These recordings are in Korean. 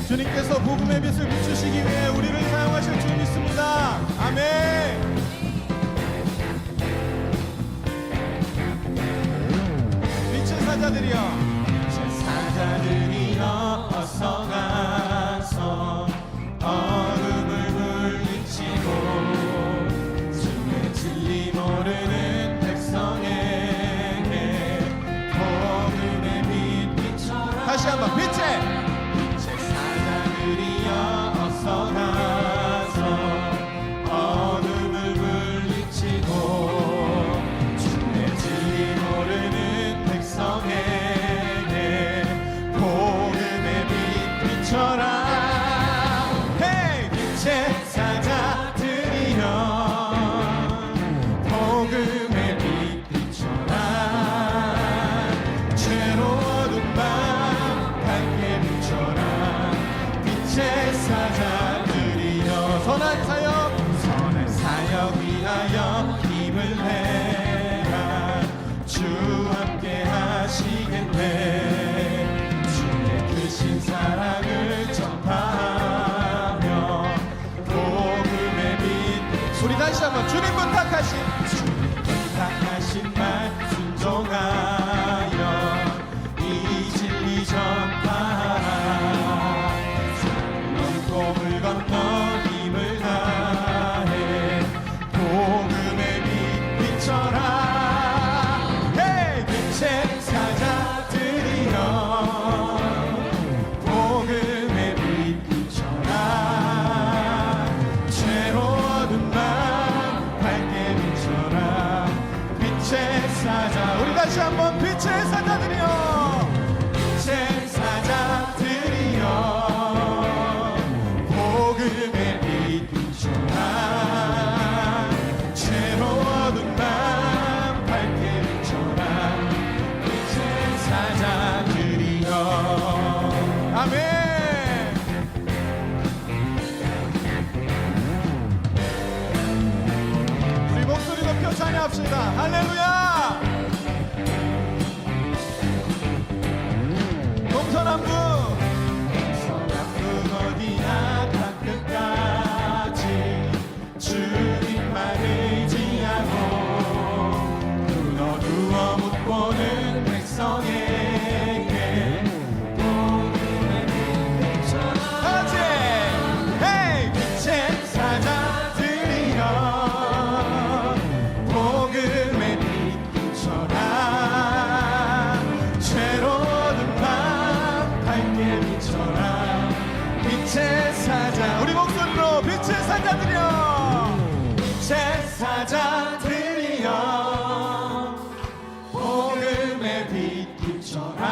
주님께서 복음의 빛을 비추시기 위해 우리를 사용하실 줄 믿습니다. 아멘. 빛의 사자들이여, 빛의 사자들이여, 어서 가서 어둠을 물리치고 주의 진리 모르는 백성에게 복음의 빛 비춰라. 다시 한번 빛의 어서 가서 어둠을 물리치고 주의 진리 모르는 백성에게 복음의 빛 비춰라. 헤이 빛의 사자들이여 복음의 빛 비춰라. 죄로 어둠 밤 밝게 비춰라. 빛의 사자들이여 선한 사역 위하여 힘을 내라. 주 함께 하시겠네. 주의 크신 사랑을 전파하며 복음의 빛. 우리 다시 한번 주님 부탁하신 말 순종하여 이 진리 전파하라. 꿈을 건너 힘을 다해 복음의 빛 비춰라. 헤이 빛의 사자들이여 복음의 빛 비춰라. 죄로 어둠 밤 밝게 비춰라. 빛의 사자. 우리 다시 한번 빛의 사자들이여 빛의 사자들이여 복음의 빛 비춰라. 죄로 어두운 밤 밝게 비춰라. 빛의 사자들이여. 아멘. 우리 목소리 높여 찬양합시다. 할렐루야. 동서남북 어디나 땅끝까지 주님만 의지하고 눈어두어 묻고는 백성에게 복음의 빛 비춰라. 헤이 빛의 사자들이여 복음의 빛 비춰라. 죄로 어두운 밤 밝게 비춰라. 빛의 사자. 우리 목소리로 빛의 사자들이여 빛의 사자들이여 복음의 빛 비춰라.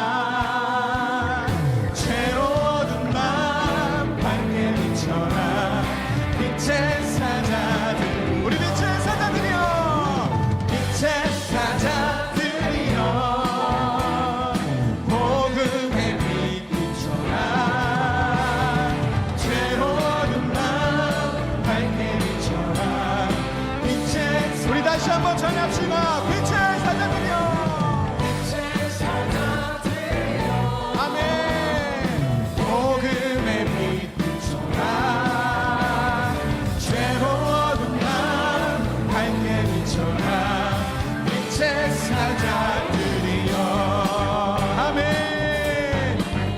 죄로 어두운 밤 밝게 비춰라. 빛의 사자들. 우리 빛의 사자들이여 빛의 사자들이여 복음의 빛 비춰라. 우리 다시 한번 전합시다. 빛의 사자들이여 빛의 사자들이여 아멘. 복음의 빛 비춰라. 죄로 어두운 밤 밝게 비춰라. 빛의 사자들이여 아멘.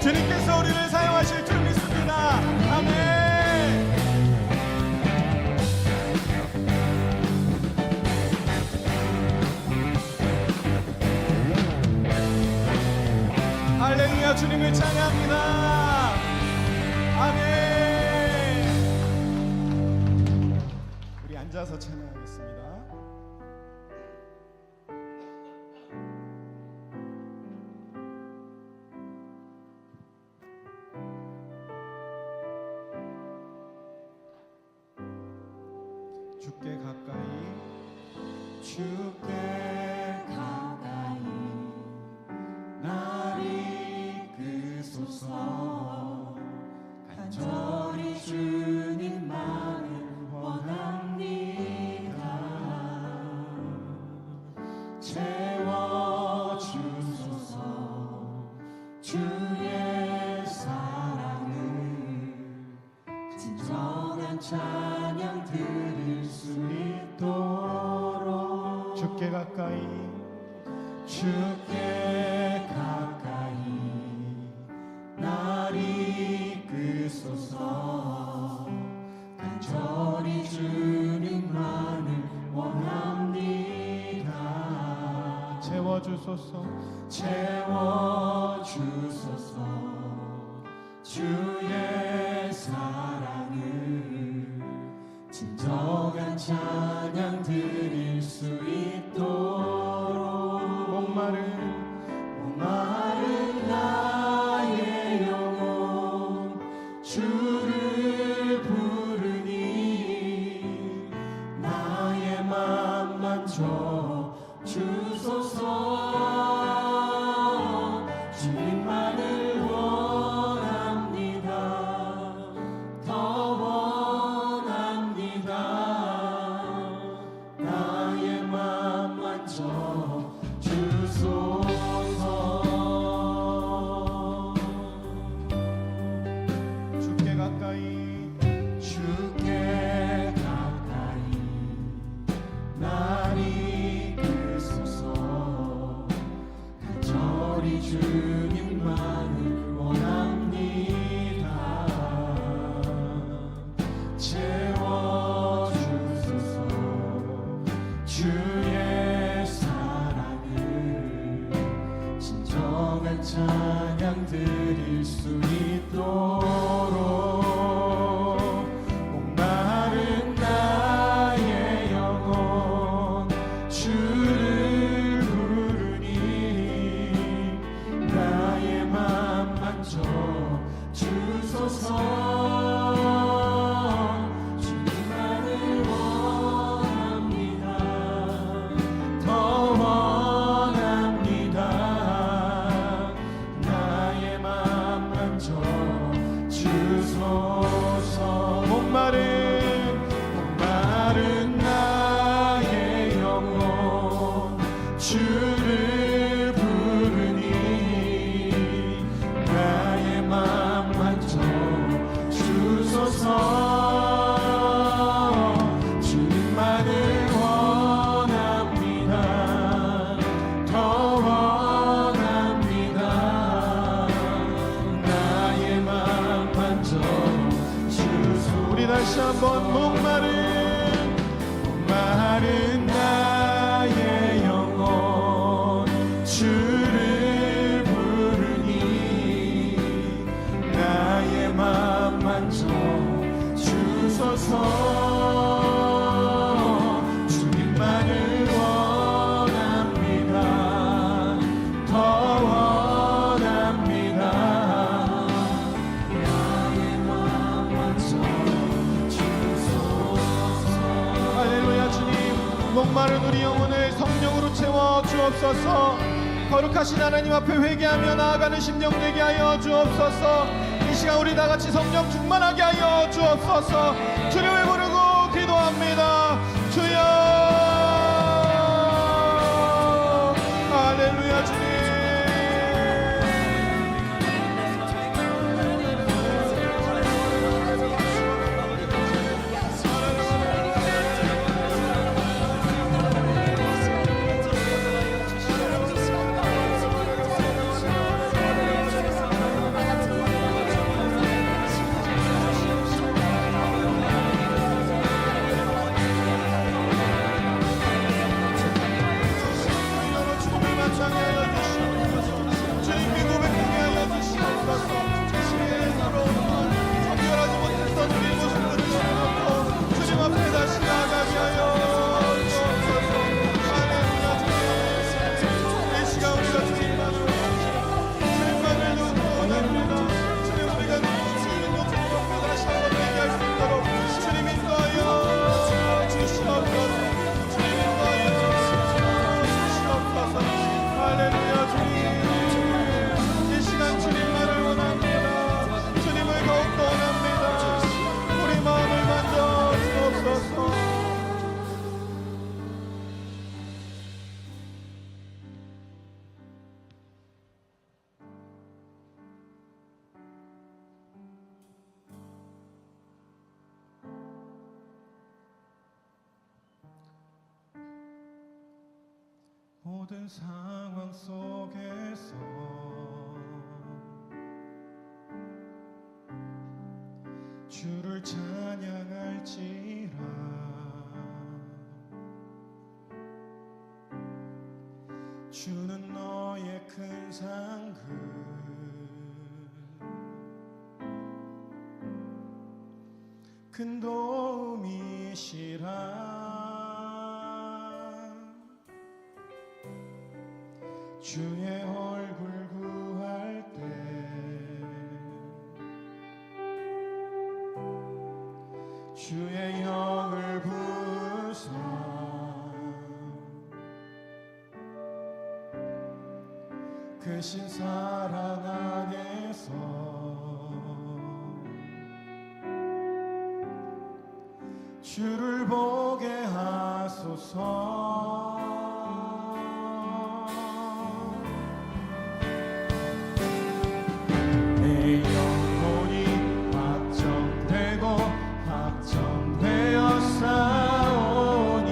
주님께서 우리를 사용하실 줄 믿습니다. 아멘. 할렐루야. 주님을 찬양합니다. 아멘. 우리 앉아서 찬양하겠습니다. 주께 가까이 주께 가까이 날 이끄소서. 간절히 주님만을 원합니다. 채워주소서. 주의 사랑을 찬양 드릴 수 있도록 주께 가까이 주께 가까이 날 이끄소서 간절히 주님만을 원합니다. 채워주소서 채워주소서 주의 사랑을 진정한 찬양 드릴 수 있도록 목마른 나의 영혼 주를 부르니 나의 맘 만져 주소서 주님만을 원합니다. 더 원합니다. 나의 맘 만져 주소서. 주께 가까이 주께 가까이 날 이끄소서 간절히 주님만을 원합니다. 채워주소서 주의 사랑을 진정한 찬양 드릴 수 있도록 목마른 나의 영혼 주를 부르니 나의 맘 만져 주소서. 주님만을 원합니다. 더 원합니다. 나의 맘 만져 주소서. 목마른 나의 영혼 주를 부르니 나의 맘 만져 주소서. 주님만을 원합니다. 더 원합니다. 나의 맘 만져 주소서. 우리 다시 한번 목마른 나의 영혼 주를 부르니 나의 맘 만져 주소서. 주님만을 원합니다. 더 원합니다. 나의 맘 만져 주소서. 할렐루야. 주님, 목마른 우리 영혼을 성령으로 채워 주옵소서. 거룩하신 하나님 앞에 회개하며 나아가는 심령 되게 하여 주옵소서. 이 시간 우리 다 같이 성령 충만하게 하여 주옵소서. 주님을 부르고 기도합니다. 주여. 할렐루야. 주님, 모든 상황 속에서 주를 찬양할지라. 주는 너의 큰 상급, 큰 도움이시라. 주의 얼굴 구할 때 주의 영을 부으사 그 신사랑 안에서 주를 보게 하소서. 내 영혼이 확정되고 확정되어 싸우니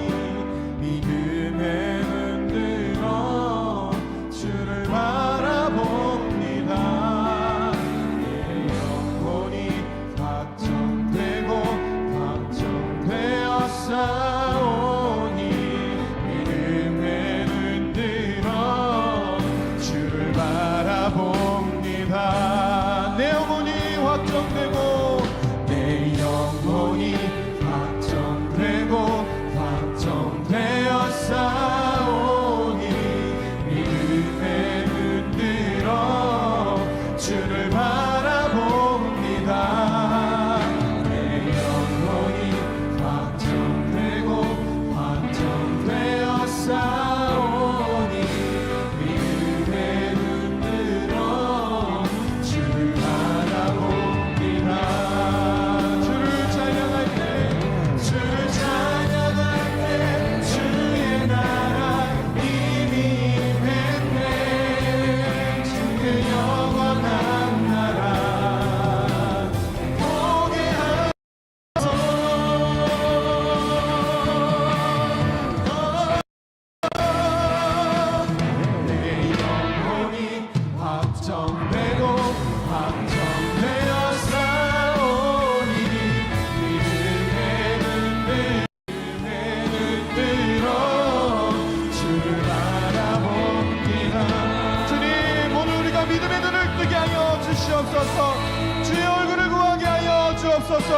믿음에 흔들어 주를 바라봅니다. 내 영혼이 확정되고 확정되어 싸우니 믿음에 흔들어 주를 바라봅니다. 내 영혼이 확정되고 내 영혼이 확정되고 확정되어 싸우니 믿음에 흔들어 주를 바라봅니다. 내 영혼이 확정되고 확정되어 싸우니 믿음에 흔들어 주를 바라봅니다. 주를 찬양할 때 주를 찬양할 때 주의 나라 이미 임했네. 주의 영원한 나라 보게 하소서. 내 영혼이 확정되고 확정되어 싸우니 믿음에 흔들어 주를 바라봅니다. 주님, 오늘 우리가 믿음의 눈을 뜨게 하여 주시옵소서. 주의 얼굴을 구하게 하여 주옵소서.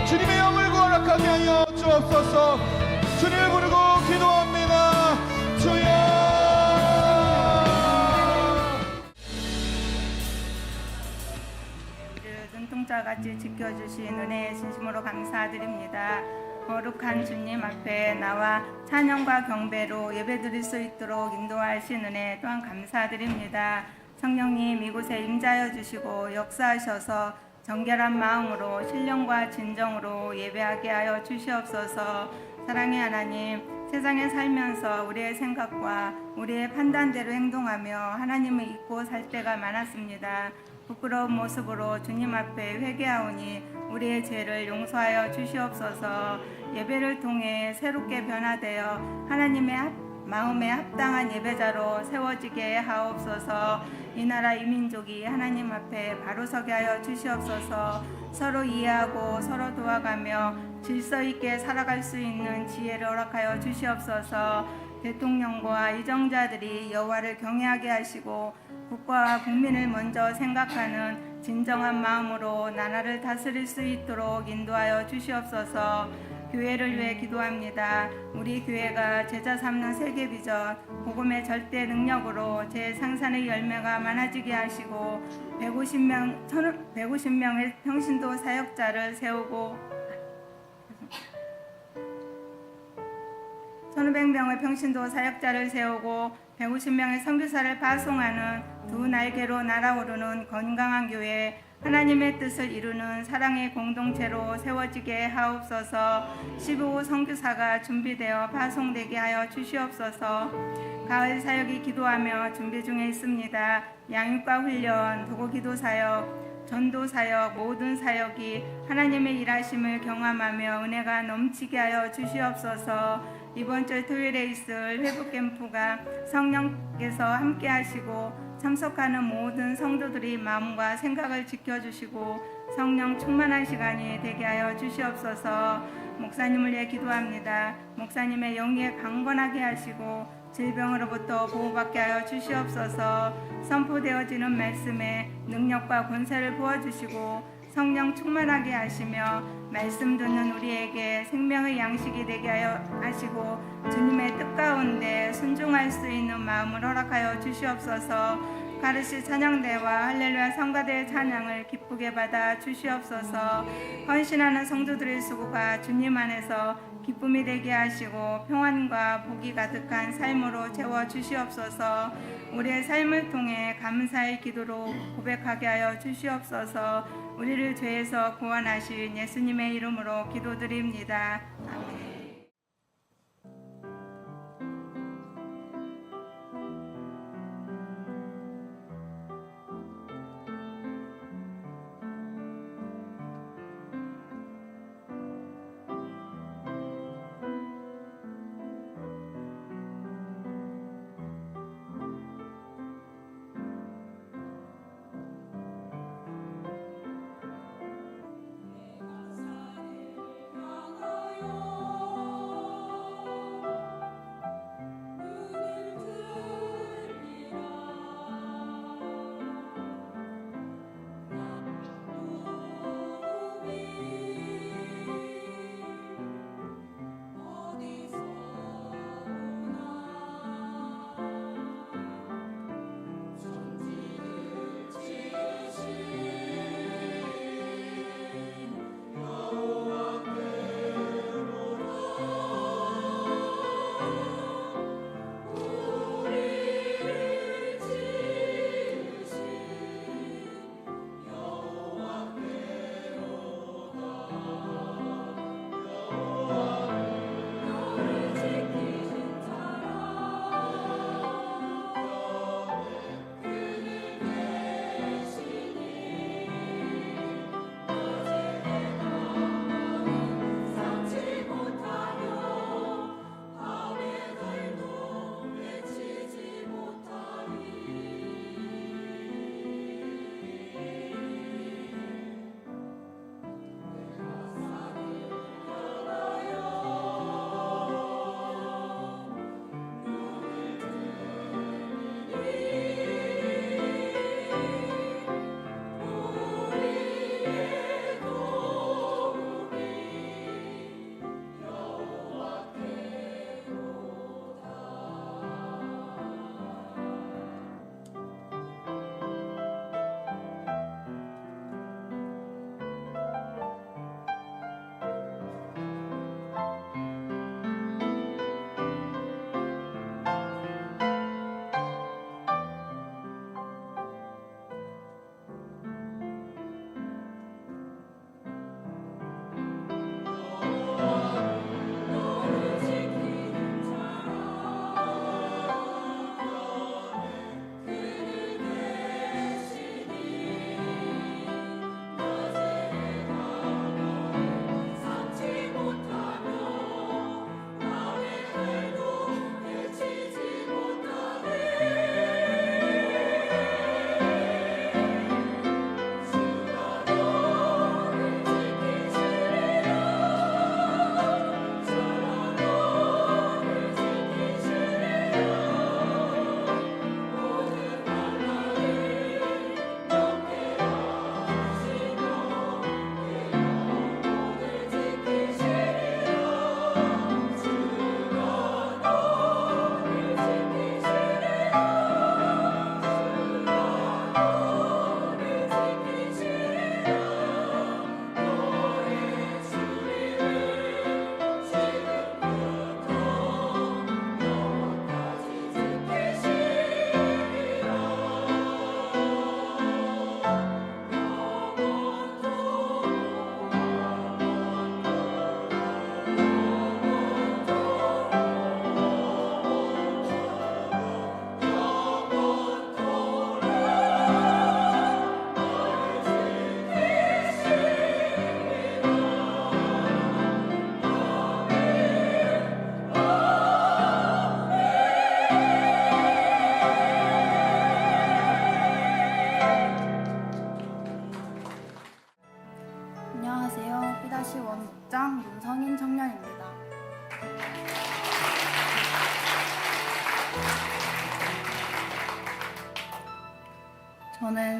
주님의 영을 구하락하게 하여 주옵소서. 주님을 부르고 기도합니다. 주여. 눈동자같이 지켜주신 은혜에 진심으로 감사드립니다. 거룩한 주님 앞에 나와 찬양과 경배로 예배드릴 수 있도록 인도하신 은혜 또한 감사드립니다. 성령님 이곳에 임자여 주시고 역사하셔서 정결한 마음으로 신령과 진정으로 예배하게 하여 주시옵소서. 사랑의 하나님, 세상에 살면서 우리의 생각과 우리의 판단대로 행동하며 하나님을 잊고 살 때가 많았습니다. 부끄러운 모습으로 주님 앞에 회개하오니 우리의 죄를 용서하여 주시옵소서. 예배를 통해 새롭게 변화되어 하나님의 마음에 합당한 예배자로 세워지게 하옵소서. 이 나라 이 민족이 하나님 앞에 바로 서게 하여 주시옵소서. 서로 이해하고 서로 도와가며 질서 있게 살아갈 수 있는 지혜를 허락하여 주시옵소서. 대통령과 이정자들이 여호와를 경외하게 하시고 국가와 국민을 먼저 생각하는 진정한 마음으로 나라를 다스릴 수 있도록 인도하여 주시옵소서. 교회를 위해 기도합니다. 우리 교회가 제자 삼는 세계 비전 복음의 절대 능력으로 제 상산의 열매가 많아지게 하시고 150명의 평신도 사역자를 세우고 1,500명의 평신도 사역자를 세우고 150명의 선교사를 파송하는 두 날개로 날아오르는 건강한 교회, 하나님의 뜻을 이루는 사랑의 공동체로 세워지게 하옵소서. 15호 선교사가 준비되어 파송되게 하여 주시옵소서. 가을 사역이 기도하며 준비 중에 있습니다. 양육과 훈련, 도고 기도 사역, 전도 사역, 모든 사역이 하나님의 일하심을 경험하며 은혜가 넘치게 하여 주시옵소서. 이번 주 토요일에 있을 회복 캠프가 성령께서 함께 하시고 참석하는 모든 성도들이 마음과 생각을 지켜주시고 성령 충만한 시간이 되게 하여 주시옵소서. 목사님을 위해 기도합니다. 목사님의 영에 강건하게 하시고 질병으로부터 보호받게 하여 주시옵소서. 선포되어지는 말씀에 능력과 권세를 부어주시고 성령 충만하게 하시며 말씀 듣는 우리에게 생명의 양식이 되게 하여 하시고 주님의 뜻 가운데 순종할 수 있는 마음을 허락하여 주시옵소서. 가르시 찬양대와 할렐루야 성가대의 찬양을 기쁘게 받아 주시옵소서. 헌신하는 성도들의 수고가 주님 안에서 기쁨이 되게 하시고 평안과 복이 가득한 삶으로 채워 주시옵소서. 우리의 삶을 통해 감사의 기도로 고백하게 하여 주시옵소서. 우리를 죄에서 구원하신 예수님의 이름으로 기도드립니다. 아멘. 향하여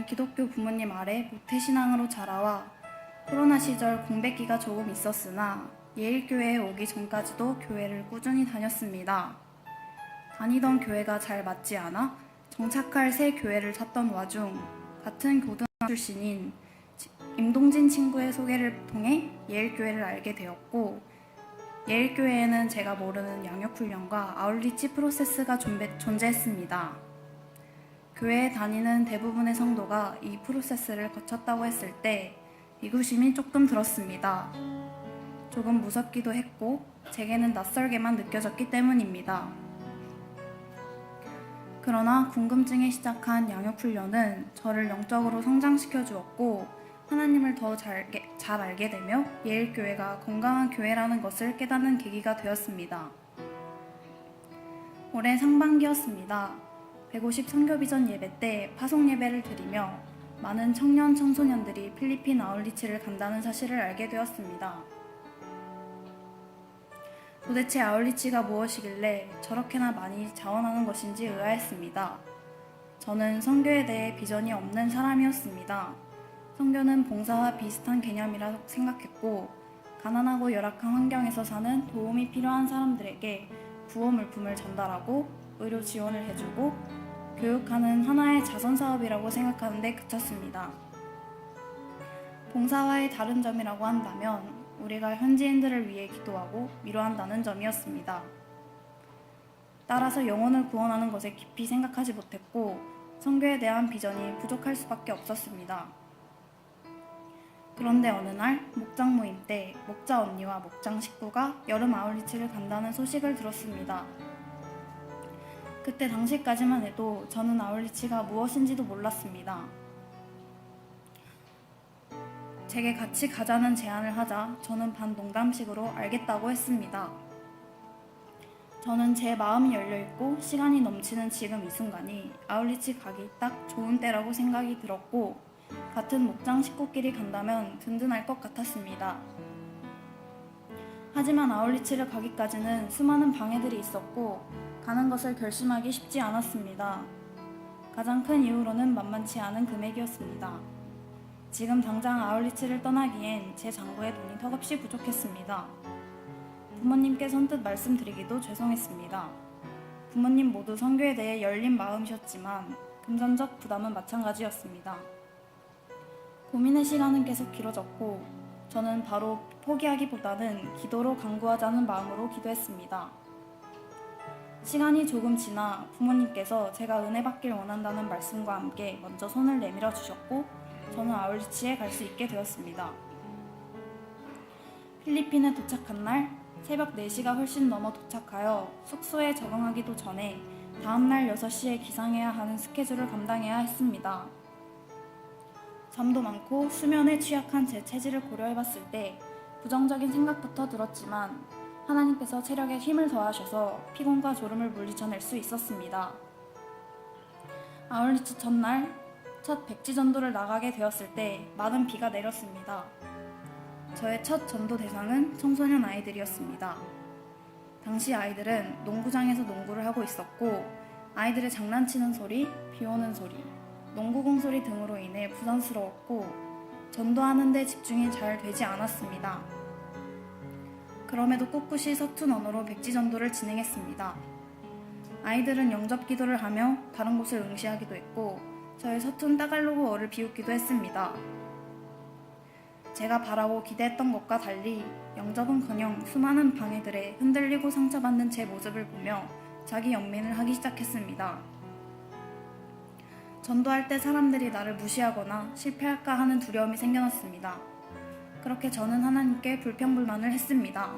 기독교 부모님 아래 모태신앙으로 자라와 코로나 시절 공백기가 조금 있었으나 예일교회에 오기 전까지도 교회를 꾸준히 다녔습니다. 다니던 교회가 잘 맞지 않아 정착할 새 교회를 찾던 와중 같은 고등학교 출신인 임동진 친구의 소개를 통해 예일교회를 알게 되었고, 예일교회에는 제가 모르는 양육훈련과 아울리치 프로세스가 존재했습니다. 교회에 다니는 대부분의 성도가 이 프로세스를 거쳤다고 했을 때 의구심이 조금 들었습니다. 조금 무섭기도 했고 제게는 낯설게만 느껴졌기 때문입니다. 그러나 궁금증에 시작한 양육훈련은 저를 영적으로 성장시켜 주었고 하나님을 더 잘 알게 되며 예일교회가 건강한 교회라는 것을 깨닫는 계기가 되었습니다. 올해 상반기였습니다. 150 선교비전 예배 때 파송 예배를 드리며 많은 청년 청소년들이 필리핀 아울리치를 간다는 사실을 알게 되었습니다. 도대체 아울리치가 무엇이길래 저렇게나 많이 자원하는 것인지 의아했습니다. 저는 선교에 대해 비전이 없는 사람이었습니다. 선교는 봉사와 비슷한 개념이라 생각했고, 가난하고 열악한 환경에서 사는 도움이 필요한 사람들에게 구호 물품을 전달하고 의료 지원을 해주고 교육하는 하나의 자선사업이라고 생각하는데 그쳤습니다. 봉사와의 다른 점이라고 한다면 우리가 현지인들을 위해 기도하고 위로한다는 점이었습니다. 따라서 영혼을 구원하는 것에 깊이 생각하지 못했고 선교에 대한 비전이 부족할 수밖에 없었습니다. 그런데 어느 날 목장 모임 때 목자 언니와 목장 식구가 여름 아울리치를 간다는 소식을 들었습니다. 그때 당시까지만 해도 저는 아울리치가 무엇인지도 몰랐습니다. 제게 같이 가자는 제안을 하자 저는 반 농담식으로 알겠다고 했습니다. 저는 제 마음이 열려있고 시간이 넘치는 지금 이 순간이 아울리치 가기 딱 좋은 때라고 생각이 들었고 같은 목장 식구끼리 간다면 든든할 것 같았습니다. 하지만 아울리치를 가기까지는 수많은 방해들이 있었고 가는 것을 결심하기 쉽지 않았습니다. 가장 큰 이유로는 만만치 않은 금액이었습니다. 지금 당장 아울리치를 떠나기엔 제 잔고에 돈이 턱없이 부족했습니다. 부모님께 선뜻 말씀드리기도 죄송했습니다. 부모님 모두 선교에 대해 열린 마음이셨지만 금전적 부담은 마찬가지였습니다. 고민의 시간은 계속 길어졌고 저는 바로 포기하기보다는 기도로 강구하자는 마음으로 기도했습니다. 시간이 조금 지나 부모님께서 제가 은혜 받길 원한다는 말씀과 함께 먼저 손을 내밀어 주셨고 저는 아울리치에 갈 수 있게 되었습니다. 필리핀에 도착한 날 새벽 4시가 훨씬 넘어 도착하여 숙소에 적응하기도 전에 다음날 6시에 기상해야 하는 스케줄을 감당해야 했습니다. 잠도 많고 수면에 취약한 제 체질을 고려해봤을 때 부정적인 생각부터 들었지만 하나님께서 체력에 힘을 더하셔서 피곤과 졸음을 물리쳐낼 수 있었습니다. 아울리치 첫날 첫 백지 전도를 나가게 되었을 때 많은 비가 내렸습니다. 저의 첫 전도 대상은 청소년 아이들이었습니다. 당시 아이들은 농구장에서 농구를 하고 있었고 아이들의 장난치는 소리, 비 오는 소리, 농구공 소리 등으로 인해 부담스러웠고 전도하는 데 집중이 잘 되지 않았습니다. 그럼에도 꿋꿋이 서툰 언어로 백지 전도를 진행했습니다. 아이들은 영접 기도를 하며 다른 곳을 응시하기도 했고 저의 서툰 따갈로그어를 비웃기도 했습니다. 제가 바라고 기대했던 것과 달리 영접은커녕 수많은 방해들에 흔들리고 상처받는 제 모습을 보며 자기 연민을 하기 시작했습니다. 전도할 때 사람들이 나를 무시하거나 실패할까 하는 두려움이 생겨났습니다. 그렇게 저는 하나님께 불평불만을 했습니다.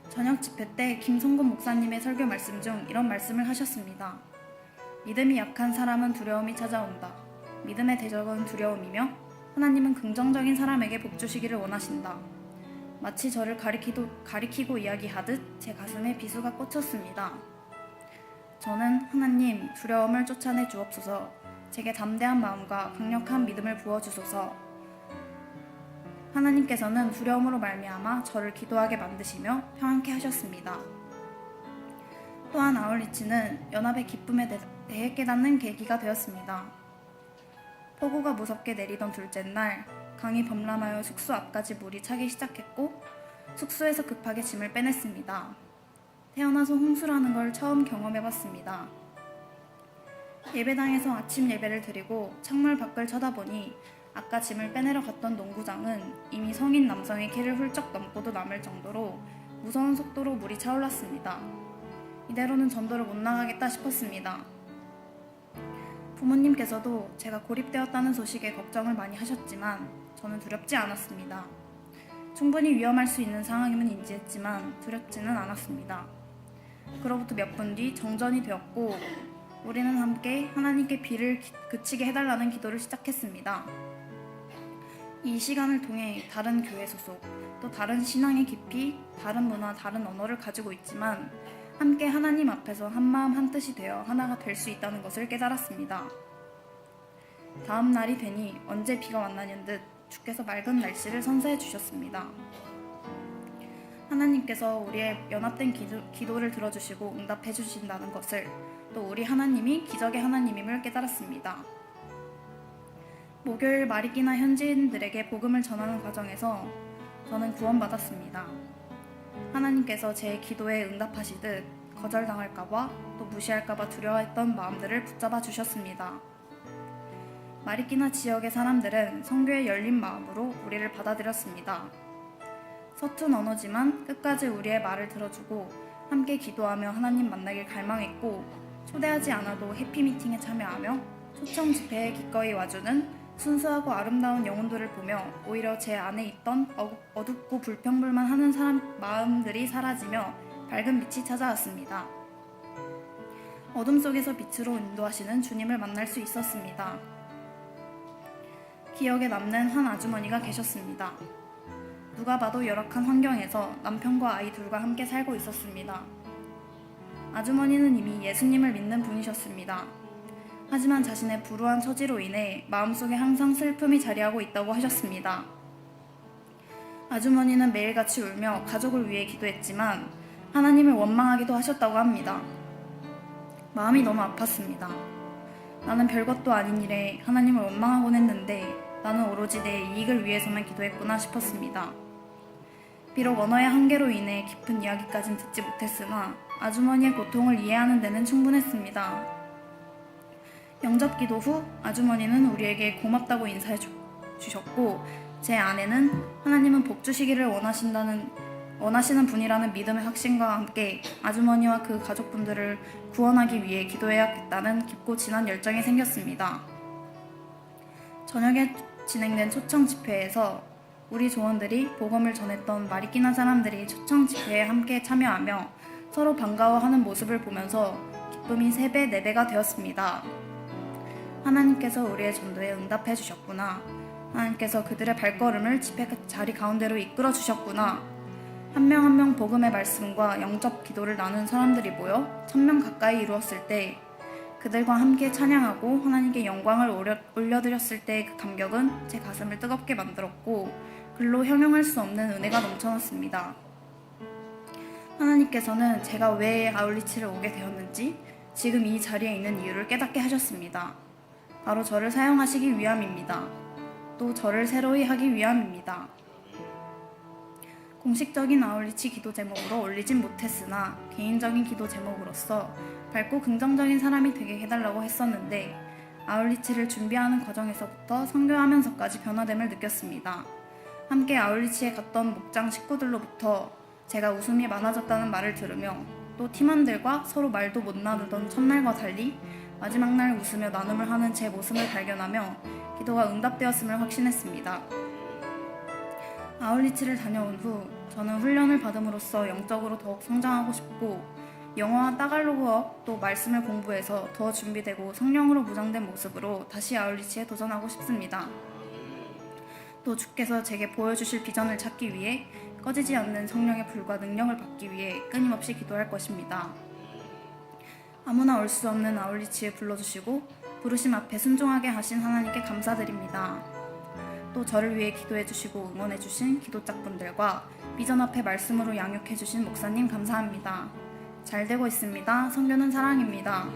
저녁 집회 때 김성곤 목사님의 설교 말씀 중 이런 말씀을 하셨습니다. 믿음이 약한 사람은 두려움이 찾아온다. 믿음의 대적은 두려움이며 하나님은 긍정적인 사람에게 복 주시기를 원하신다. 마치 저를 가리키고 이야기하듯 제 가슴에 비수가 꽂혔습니다. 저는 하나님 두려움을 쫓아내 주옵소서, 제게 담대한 마음과 강력한 믿음을 부어주소서. 하나님께서는 두려움으로 말미암아 저를 기도하게 만드시며 평안케 하셨습니다. 또한 아울리치는 연합의 기쁨에 대해 깨닫는 계기가 되었습니다. 폭우가 무섭게 내리던 둘째 날 강이 범람하여 숙소 앞까지 물이 차기 시작했고 숙소에서 급하게 짐을 빼냈습니다. 태어나서 홍수라는 걸 처음 경험해봤습니다. 예배당에서 아침 예배를 드리고 창문 밖을 쳐다보니 아까 짐을 빼내러 갔던 농구장은 이미 성인 남성의 키를 훌쩍 넘고도 남을 정도로 무서운 속도로 물이 차올랐습니다. 이대로는 전도를 못 나가겠다 싶었습니다. 부모님께서도 제가 고립되었다는 소식에 걱정을 많이 하셨지만 저는 두렵지 않았습니다. 충분히 위험할 수 있는 상황임은 인지했지만 두렵지는 않았습니다. 그로부터 몇 분 뒤 정전이 되었고 우리는 함께 하나님께 비를 그치게 해달라는 기도를 시작했습니다. 이 시간을 통해 다른 교회 소속, 또 다른 신앙의 깊이, 다른 문화, 다른 언어를 가지고 있지만 함께 하나님 앞에서 한마음 한뜻이 되어 하나가 될 수 있다는 것을 깨달았습니다. 다음 날이 되니 언제 비가 왔나는 듯 주께서 맑은 날씨를 선사해 주셨습니다. 하나님께서 우리의 연합된 기도를 들어주시고 응답해 주신다는 것을, 또 우리 하나님이 기적의 하나님임을 깨달았습니다. 목요일 마리끼나 현지인들에게 복음을 전하는 과정에서 저는 구원받았습니다. 하나님께서 제 기도에 응답하시듯 거절당할까봐 또 무시할까봐 두려워했던 마음들을 붙잡아 주셨습니다. 마리끼나 지역의 사람들은 선교에 열린 마음으로 우리를 받아들였습니다. 서툰 언어지만 끝까지 우리의 말을 들어주고 함께 기도하며 하나님 만나길 갈망했고, 초대하지 않아도 해피미팅에 참여하며 초청 집회에 기꺼이 와주는 순수하고 아름다운 영혼들을 보며 오히려 제 안에 있던 어둡고 불평불만하는 사람 마음들이 사라지며 밝은 빛이 찾아왔습니다. 어둠 속에서 빛으로 인도하시는 주님을 만날 수 있었습니다. 기억에 남는 한 아주머니가 계셨습니다. 누가 봐도 열악한 환경에서 남편과 아이 둘과 함께 살고 있었습니다. 아주머니는 이미 예수님을 믿는 분이셨습니다. 하지만 자신의 불우한 처지로 인해 마음속에 항상 슬픔이 자리하고 있다고 하셨습니다. 아주머니는 매일같이 울며 가족을 위해 기도했지만 하나님을 원망하기도 하셨다고 합니다. 마음이 너무 아팠습니다. 나는 별것도 아닌 일에 하나님을 원망하곤 했는데 나는 오로지 내 이익을 위해서만 기도했구나 싶었습니다. 비록 언어의 한계로 인해 깊은 이야기까진 듣지 못했으나 아주머니의 고통을 이해하는 데는 충분했습니다. 영접 기도 후 아주머니는 우리에게 고맙다고 인사해 주셨고, 제 아내는 하나님은 복 주시기를 원하시는 분이라는 믿음의 확신과 함께 아주머니와 그 가족분들을 구원하기 위해 기도해야겠다는 깊고 진한 열정이 생겼습니다. 저녁에 진행된 초청 집회에서 우리 조원들이 복음을 전했던 마리끼나 사람들이 초청 집회에 함께 참여하며 서로 반가워하는 모습을 보면서 기쁨이 3배, 4배가 되었습니다. 하나님께서 우리의 전도에 응답해 주셨구나. 하나님께서 그들의 발걸음을 집회 자리 가운데로 이끌어 주셨구나. 한 명 한 명 복음의 말씀과 영접 기도를 나눈 사람들이 모여 1000명 가까이 이루었을 때, 그들과 함께 찬양하고 하나님께 영광을 올려드렸을 때 그 감격은 제 가슴을 뜨겁게 만들었고 글로 형용할 수 없는 은혜가 넘쳐났습니다. 하나님께서는 제가 왜 아울리치를 오게 되었는지, 지금 이 자리에 있는 이유를 깨닫게 하셨습니다. 바로 저를 사용하시기 위함입니다. 또 저를 새로이 하기 위함입니다. 공식적인 아울리치 기도 제목으로 올리진 못했으나 개인적인 기도 제목으로서 밝고 긍정적인 사람이 되게 해달라고 했었는데, 아울리치를 준비하는 과정에서부터 선교하면서까지 변화됨을 느꼈습니다. 함께 아울리치에 갔던 목장 식구들로부터 제가 웃음이 많아졌다는 말을 들으며, 또 팀원들과 서로 말도 못 나누던 첫날과 달리 마지막 날 웃으며 나눔을 하는 제 모습을 발견하며 기도가 응답되었음을 확신했습니다. 아울리치를 다녀온 후 저는 훈련을 받음으로써 영적으로 더욱 성장하고 싶고, 영어와 따갈로그어 또 말씀을 공부해서 더 준비되고 성령으로 무장된 모습으로 다시 아울리치에 도전하고 싶습니다. 또 주께서 제게 보여주실 비전을 찾기 위해 꺼지지 않는 성령의 불과 능력을 받기 위해 끊임없이 기도할 것입니다. 아무나 올 수 없는 아울리치에 불러주시고 부르심 앞에 순종하게 하신 하나님께 감사드립니다. 또 저를 위해 기도해주시고 응원해주신 기도짝분들과 비전 앞에 말씀으로 양육해주신 목사님 감사합니다. 잘 되고 있습니다. 선교는 사랑입니다.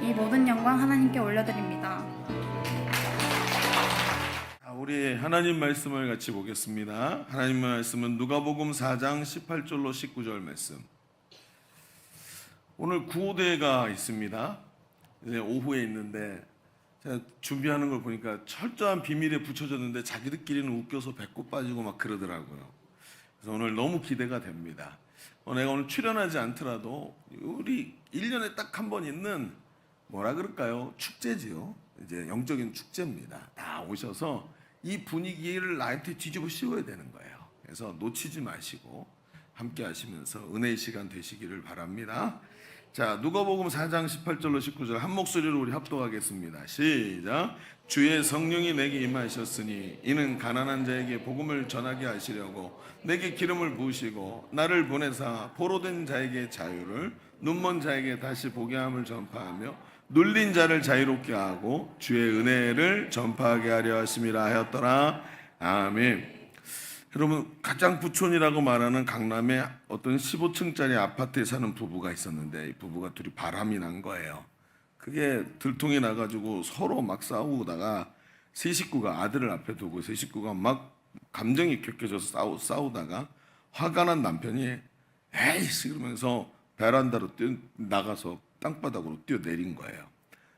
이 모든 영광 하나님께 올려드립니다. 우리 하나님 말씀을 같이 보겠습니다. 하나님 말씀은 누가복음 4장 18절로 19절 말씀. 오늘 구호대가 있습니다. 이제 오후에 있는데 제가 준비하는 걸 보니까 철저한 비밀에 붙여졌는데 자기들끼리는 웃겨서 배꼽 빠지고 막 그러더라고요. 그래서 오늘 너무 기대가 됩니다. 내가 오늘 출연하지 않더라도 우리 1년에 딱 한 번 있는 뭐라 그럴까요? 축제지요. 이제 영적인 축제입니다. 다 오셔서 이 분위기를 나한테 뒤집어 씌워야 되는 거예요. 그래서 놓치지 마시고 함께 하시면서 은혜의 시간 되시기를 바랍니다. 자, 누가복음 4장 18절로 19절 한 목소리로 우리 합독하겠습니다. 시작. 주의 성령이 내게 임하셨으니 이는 가난한 자에게 복음을 전하게 하시려고 내게 기름을 부으시고 나를 보내사 포로된 자에게 자유를 눈먼 자에게 다시 보게 함을 전파하며 눌린 자를 자유롭게 하고 주의 은혜를 전파하게 하려 하심이라 하였더라. 아멘. 여러분, 가장 부촌이라고 말하는 강남에 어떤 15층짜리 아파트에 사는 부부가 있었는데 이 부부가 둘이 바람이 난 거예요. 그게 들통이 나가지고 서로 막 싸우다가 세 식구가 아들을 앞에 두고 세 식구가 막 감정이 격해져서 싸우다가 화가 난 남편이 에이씨 그러면서 베란다로 나가서 땅바닥으로 뛰어내린 거예요.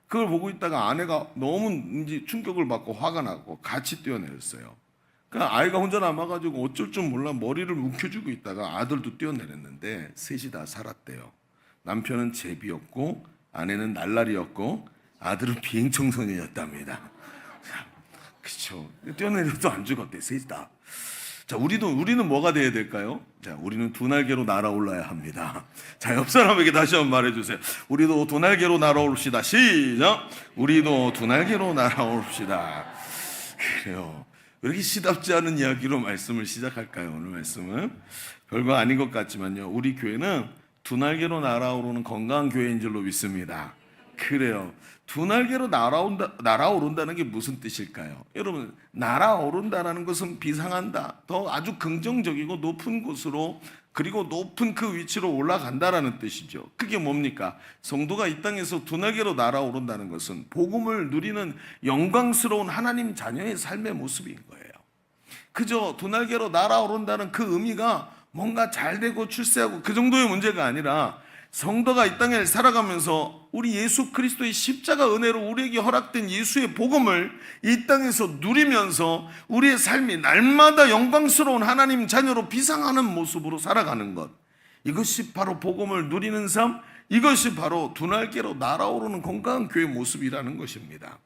그걸 보고 있다가 아내가 너무 이제 충격을 받고 화가 나고 같이 뛰어내렸어요. 그러니까 아이가 혼자 남아가지고 어쩔 줄 몰라 머리를 움켜쥐고 있다가 아들도 뛰어내렸는데 셋이 다 살았대요. 남편은 제비였고 아내는 날라리였고 아들은 비행청소년이었답니다. 그렇죠. 뛰어내려도 안 죽었대. 셋이 다. 자, 우리는 뭐가 돼야 될까요? 자, 우리는 두 날개로 날아올라야 합니다. 자, 옆 사람에게 다시 한번 말해주세요. 우리도 두 날개로 날아올읍시다. 시작. 우리도 두 날개로 날아올읍시다. 그래요. 왜 이렇게 시답지 않은 이야기로 말씀을 시작할까요? 오늘 말씀은 별거 아닌 것 같지만요. 우리 교회는 두 날개로 날아오르는 건강한 교회인 줄로 믿습니다. 그래요. 두 날개로 날아오른다는 게 무슨 뜻일까요? 여러분, 날아오른다는 것은 비상한다. 더 아주 긍정적이고 높은 곳으로 그리고 높은 그 위치로 올라간다라는 뜻이죠. 그게 뭡니까? 성도가 이 땅에서 두 날개로 날아오른다는 것은 복음을 누리는 영광스러운 하나님 자녀의 삶의 모습인 거예요. 그저 두 날개로 날아오른다는 그 의미가 뭔가 잘 되고 출세하고 그 정도의 문제가 아니라 성도가 이 땅에 살아가면서 우리 예수 그리스도의 십자가 은혜로 우리에게 허락된 예수의 복음을 이 땅에서 누리면서 우리의 삶이 날마다 영광스러운 하나님 자녀로 비상하는 모습으로 살아가는 것, 이것이 바로 복음을 누리는 삶, 이것이 바로 두 날개로 날아오르는 건강한 교회의 모습이라는 것입니다.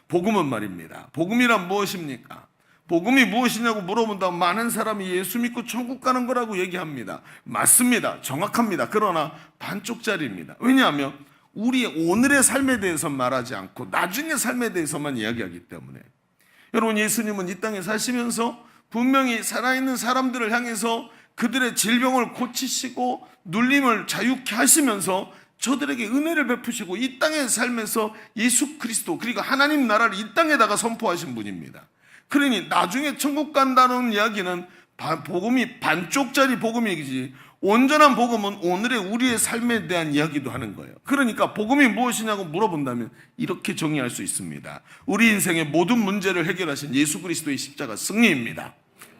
복음은 말입니다. 복음이란 무엇입니까? 복음이 무엇이냐고 물어본다면 많은 사람이 예수 믿고 천국 가는 거라고 얘기합니다. 맞습니다. 정확합니다. 그러나 반쪽짜리입니다. 왜냐하면 우리의 오늘의 삶에 대해서 말하지 않고 나중의 삶에 대해서만 이야기하기 때문에. 여러분, 예수님은 이 땅에 사시면서 분명히 살아있는 사람들을 향해서 그들의 질병을 고치시고 눌림을 자유케 하시면서 저들에게 은혜를 베푸시고 이 땅의 삶에서 예수 그리스도 그리고 하나님 나라를 이 땅에다가 선포하신 분입니다. 그러니 나중에 천국 간다는 이야기는 복음이 반쪽짜리 복음이지 온전한 복음은 오늘의 우리의 삶에 대한 이야기도 하는 거예요. 그러니까 복음이 무엇이냐고 물어본다면 이렇게 정의할 수 있습니다. 우리 인생의 모든 문제를 해결하신 예수 그리스도의 십자가 승리입니다.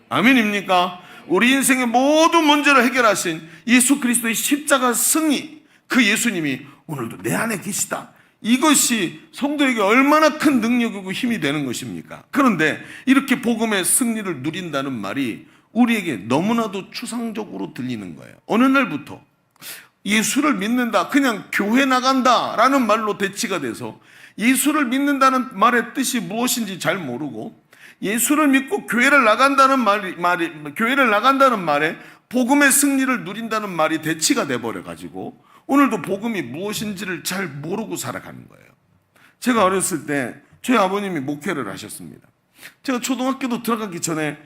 아멘입니까? 우리 인생의 모든 문제를 해결하신 예수 그리스도의 십자가 승리, 그 예수님이 오늘도 내 안에 계시다. 이것이 성도에게 얼마나 큰 능력이고 힘이 되는 것입니까? 그런데 이렇게 복음의 승리를 누린다는 말이 우리에게 너무나도 추상적으로 들리는 거예요. 어느 날부터 예수를 믿는다, 그냥 교회 나간다 라는 말로 대치가 돼서 예수를 믿는다는 말의 뜻이 무엇인지 잘 모르고 예수를 믿고 교회를 나간다는 말에 복음의 승리를 누린다는 말이 대치가 돼버려가지고 오늘도 복음이 무엇인지를 잘 모르고 살아가는 거예요. 제가 어렸을 때 저희 아버님이 목회를 하셨습니다. 제가 초등학교도 들어가기 전에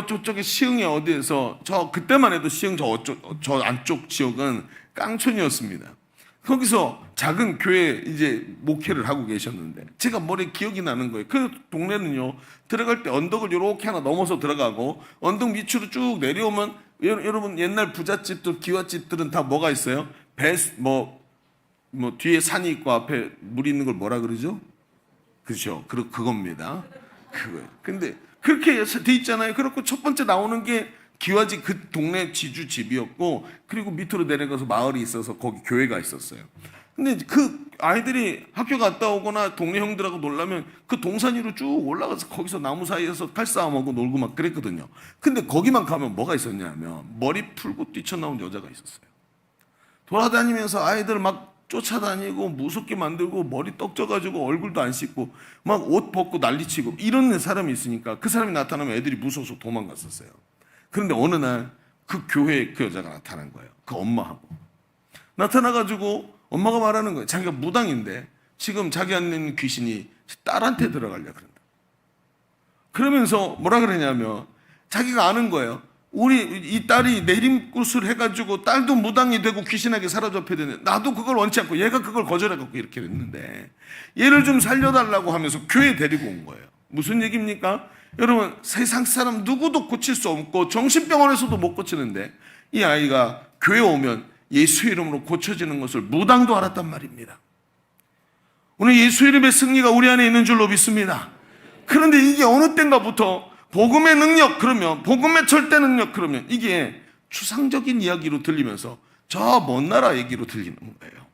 저쪽에 시흥에 어디에서 그때만 해도 시흥 저 안쪽 지역은 깡촌이었습니다. 거기서 작은 교회 이제 목회를 하고 계셨는데 제가 머리에 기억이 나는 거예요. 그 동네는요, 들어갈 때 언덕을 이렇게 하나 넘어서 들어가고 언덕 밑으로 쭉 내려오면 여러분 옛날 부잣집들 기와집들은 다 뭐가 있어요? 뒤에 산이 있고 앞에 물이 있는 걸 뭐라 그러죠? 그렇죠. 그겁니다. 그거예요. 근데 그렇게 돼 있잖아요. 그렇고 첫 번째 나오는 게 기와집 그 동네 지주 집이었고, 그리고 밑으로 내려가서 마을이 있어서 거기 교회가 있었어요. 근데 그 아이들이 학교 갔다 오거나 동네 형들하고 놀라면 그 동산 위로 쭉 올라가서 거기서 나무 사이에서 칼싸움하고 놀고 막 그랬거든요. 근데 거기만 가면 뭐가 있었냐면 머리 풀고 뛰쳐나온 여자가 있었어요. 돌아다니면서 아이들 막 쫓아다니고 무섭게 만들고 머리 떡져가지고 얼굴도 안 씻고 막 옷 벗고 난리치고 이런 사람이 있으니까 그 사람이 나타나면 애들이 무서워서 도망갔었어요. 그런데 어느 날 그 교회에 그 여자가 나타난 거예요. 그 엄마하고 나타나가지고 엄마가 말하는 거예요. 자기가 무당인데 지금 자기 안에 있는 귀신이 딸한테 들어가려고 그런다. 그러면서 뭐라 그러냐면 자기가 아는 거예요. 우리 이 딸이 내림굿을 해가지고 딸도 무당이 되고 귀신에게 사로잡혀야 되는데 나도 그걸 원치 않고 얘가 그걸 거절해갖고 이렇게 됐는데 얘를 좀 살려달라고 하면서 교회에 데리고 온 거예요. 무슨 얘기입니까? 여러분, 세상 사람 누구도 고칠 수 없고 정신병원에서도 못 고치는데 이 아이가 교회 오면 예수 이름으로 고쳐지는 것을 무당도 알았단 말입니다. 오늘 예수 이름의 승리가 우리 안에 있는 줄로 믿습니다. 그런데 이게 어느 때인가부터 복음의 능력 그러면, 복음의 절대 능력 그러면 이게 추상적인 이야기로 들리면서 저 먼 나라 얘기로 들리는 거예요.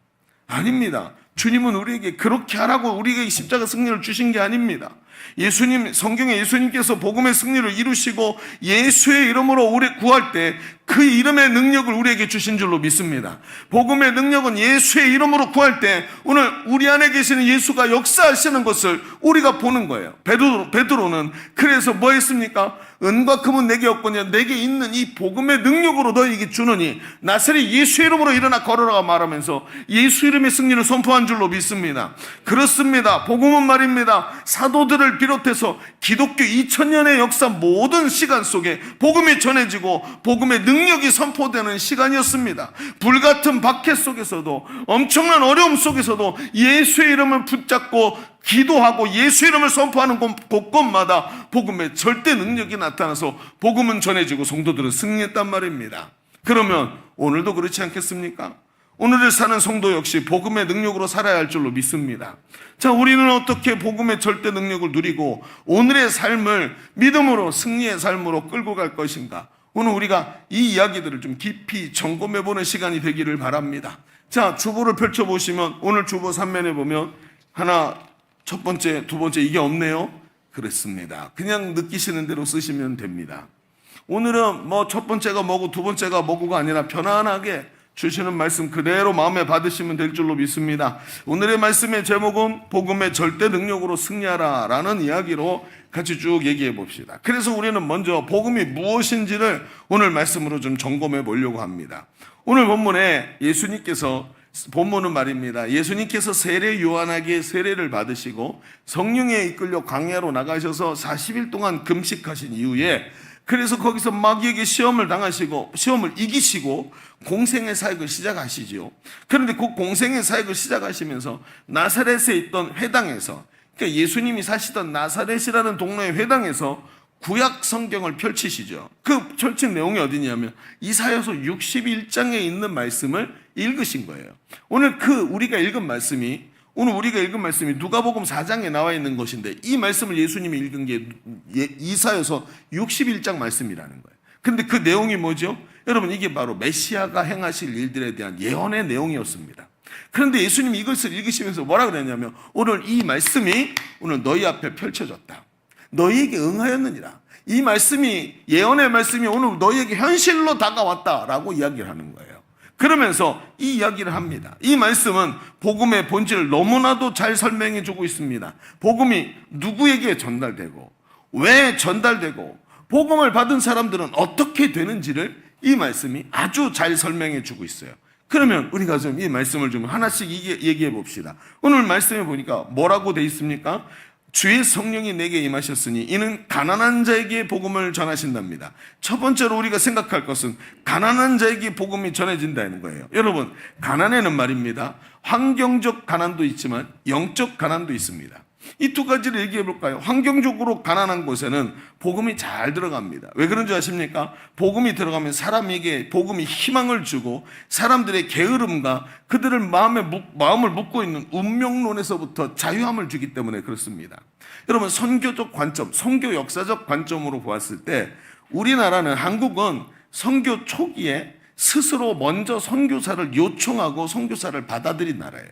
아닙니다. 주님은 우리에게 그렇게 하라고 우리에게 십자가 승리를 주신 게 아닙니다. 예수님, 성경에 예수님께서 복음의 승리를 이루시고 예수의 이름으로 우리 구할 때 그 이름의 능력을 우리에게 주신 줄로 믿습니다. 복음의 능력은 예수의 이름으로 구할 때 오늘 우리 안에 계시는 예수가 역사하시는 것을 우리가 보는 거예요. 베드로는 그래서 뭐 했습니까? 은과 금은 내게 없거니와 내게 있는 이 복음의 능력으로 너에게 주느니 나사렛 예수 이름으로 일어나 걸어라 말하면서 예수 이름의 승리를 선포한 줄로 믿습니다. 그렇습니다. 복음은 말입니다. 사도들을 비롯해서 기독교 2000년의 역사 모든 시간 속에 복음이 전해지고 복음의 능력이 선포되는 시간이었습니다. 불같은 박해 속에서도 엄청난 어려움 속에서도 예수의 이름을 붙잡고 기도하고 예수 이름을 선포하는 곳곳마다 복음의 절대 능력이 나타나서 복음은 전해지고 성도들은 승리했단 말입니다. 그러면 오늘도 그렇지 않겠습니까? 오늘을 사는 성도 역시 복음의 능력으로 살아야 할 줄로 믿습니다. 자, 우리는 어떻게 복음의 절대 능력을 누리고 오늘의 삶을 믿음으로 승리의 삶으로 끌고 갈 것인가? 오늘 우리가 이 이야기들을 좀 깊이 점검해보는 시간이 되기를 바랍니다. 자, 주보를 펼쳐보시면 오늘 주보 3면에 보면 하나, 첫 번째, 두 번째 이게 없네요. 그렇습니다. 그냥 느끼시는 대로 쓰시면 됩니다. 오늘은 뭐 첫 번째가 뭐고 두 번째가 뭐고가 아니라 편안하게 주시는 말씀 그대로 마음에 받으시면 될 줄로 믿습니다. 오늘의 말씀의 제목은 복음의 절대 능력으로 승리하라 라는 이야기로 같이 쭉 얘기해 봅시다. 그래서 우리는 먼저 복음이 무엇인지를 오늘 말씀으로 좀 점검해 보려고 합니다. 오늘 본문에 예수님께서, 본문은 말입니다. 예수님께서 세례 요한에게 세례를 받으시고 성령에 이끌려 광야로 나가셔서 40일 동안 금식하신 이후에 그래서 거기서 마귀에게 시험을 당하시고 시험을 이기시고 공생의 사역을 시작하시지요. 그런데 그 공생의 사역을 시작하시면서 나사렛에 있던 회당에서, 그러니까 예수님이 사시던 나사렛이라는 동네의 회당에서 구약 성경을 펼치시죠. 그 펼친 내용이 어디냐면 이사야서 61장에 있는 말씀을 읽으신 거예요. 오늘 우리가 읽은 말씀이 누가복음 4장에 나와 있는 것인데 이 말씀을 예수님이 읽은 게 이사야서 61장 말씀이라는 거예요. 근데 그 내용이 뭐죠? 여러분, 이게 바로 메시아가 행하실 일들에 대한 예언의 내용이었습니다. 그런데 예수님이 이것을 읽으시면서 뭐라 그랬냐면 오늘 이 말씀이 오늘 너희 앞에 펼쳐졌다. 너희에게 응하였느니라. 이 말씀이, 예언의 말씀이 오늘 너희에게 현실로 다가왔다라고 이야기를 하는 거예요. 그러면서 이 이야기를 합니다. 이 말씀은 복음의 본질을 너무나도 잘 설명해 주고 있습니다. 복음이 누구에게 전달되고 왜 전달되고 복음을 받은 사람들은 어떻게 되는지를 이 말씀이 아주 잘 설명해 주고 있어요. 그러면 우리가 좀 이 말씀을 좀 하나씩 얘기해 봅시다. 오늘 말씀에 보니까 뭐라고 돼 있습니까? 주의 성령이 내게 임하셨으니 이는 가난한 자에게 복음을 전하신답니다. 첫 번째로 우리가 생각할 것은 가난한 자에게 복음이 전해진다는 거예요. 여러분, 가난에는 말입니다, 환경적 가난도 있지만 영적 가난도 있습니다. 이 두 가지를 얘기해 볼까요? 환경적으로 가난한 곳에는 복음이 잘 들어갑니다. 왜 그런 줄 아십니까? 복음이 들어가면 사람에게 복음이 희망을 주고 사람들의 게으름과 그들을 마음을 묶고 있는 운명론에서부터 자유함을 주기 때문에 그렇습니다. 여러분, 선교적 관점, 선교 역사적 관점으로 보았을 때 우리나라는, 한국은 선교 초기에 스스로 먼저 선교사를 요청하고 선교사를 받아들인 나라예요.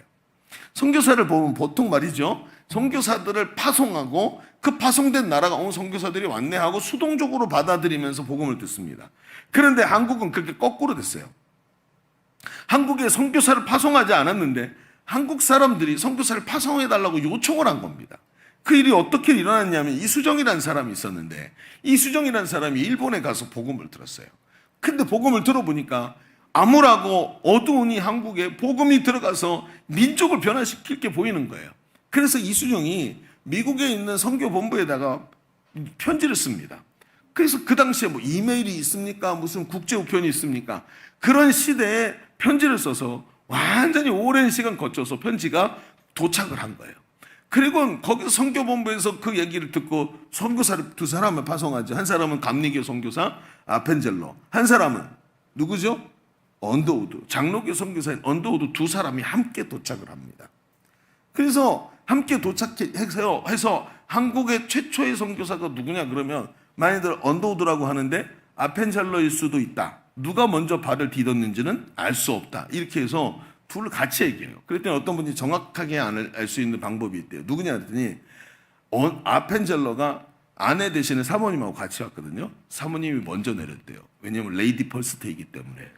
선교사를 보면 보통 말이죠, 선교사들을 파송하고 그 파송된 나라가 선교사들이 왔네 하고 수동적으로 받아들이면서 복음을 듣습니다. 그런데 한국은 그렇게 거꾸로 됐어요. 한국에 선교사를 파송하지 않았는데 한국 사람들이 선교사를 파송해달라고 요청을 한 겁니다. 그 일이 어떻게 일어났냐면, 이수정이라는 사람이 있었는데, 이수정이라는 사람이 일본에 가서 복음을 들었어요. 근데 복음을 들어보니까 암울하고 어두운 이 한국에 복음이 들어가서 민족을 변화시킬 게 보이는 거예요. 그래서 이수정이 미국에 있는 선교본부에다가 편지를 씁니다. 그래서 그 당시에 뭐 이메일이 있습니까? 무슨 국제 우편이 있습니까? 그런 시대에 편지를 써서 완전히 오랜 시간 거쳐서 편지가 도착을 한 거예요. 그리고 거기서 선교본부에서 그 얘기를 듣고 선교사를 두 사람을 파송하죠. 한 사람은 감리교 선교사 아펜젤로, 한 사람은 누구죠? 언더우드, 장로교 선교사인 언더우드, 두 사람이 함께 도착을 합니다. 그래서 함께 도착해서 한국의 최초의 선교사가 누구냐 그러면 많이들 언더우드라고 하는데 아펜젤로일 수도 있다. 누가 먼저 발을 디뎠는지는 알 수 없다. 이렇게 해서 둘을 같이 얘기해요. 그랬더니 어떤 분이 정확하게 알 수 있는 방법이 있대요. 누구냐 그랬더니 아펜젤로가 아내 대신에 사모님하고 같이 왔거든요. 사모님이 먼저 내렸대요. 왜냐하면 레이디 퍼스트이기 때문에.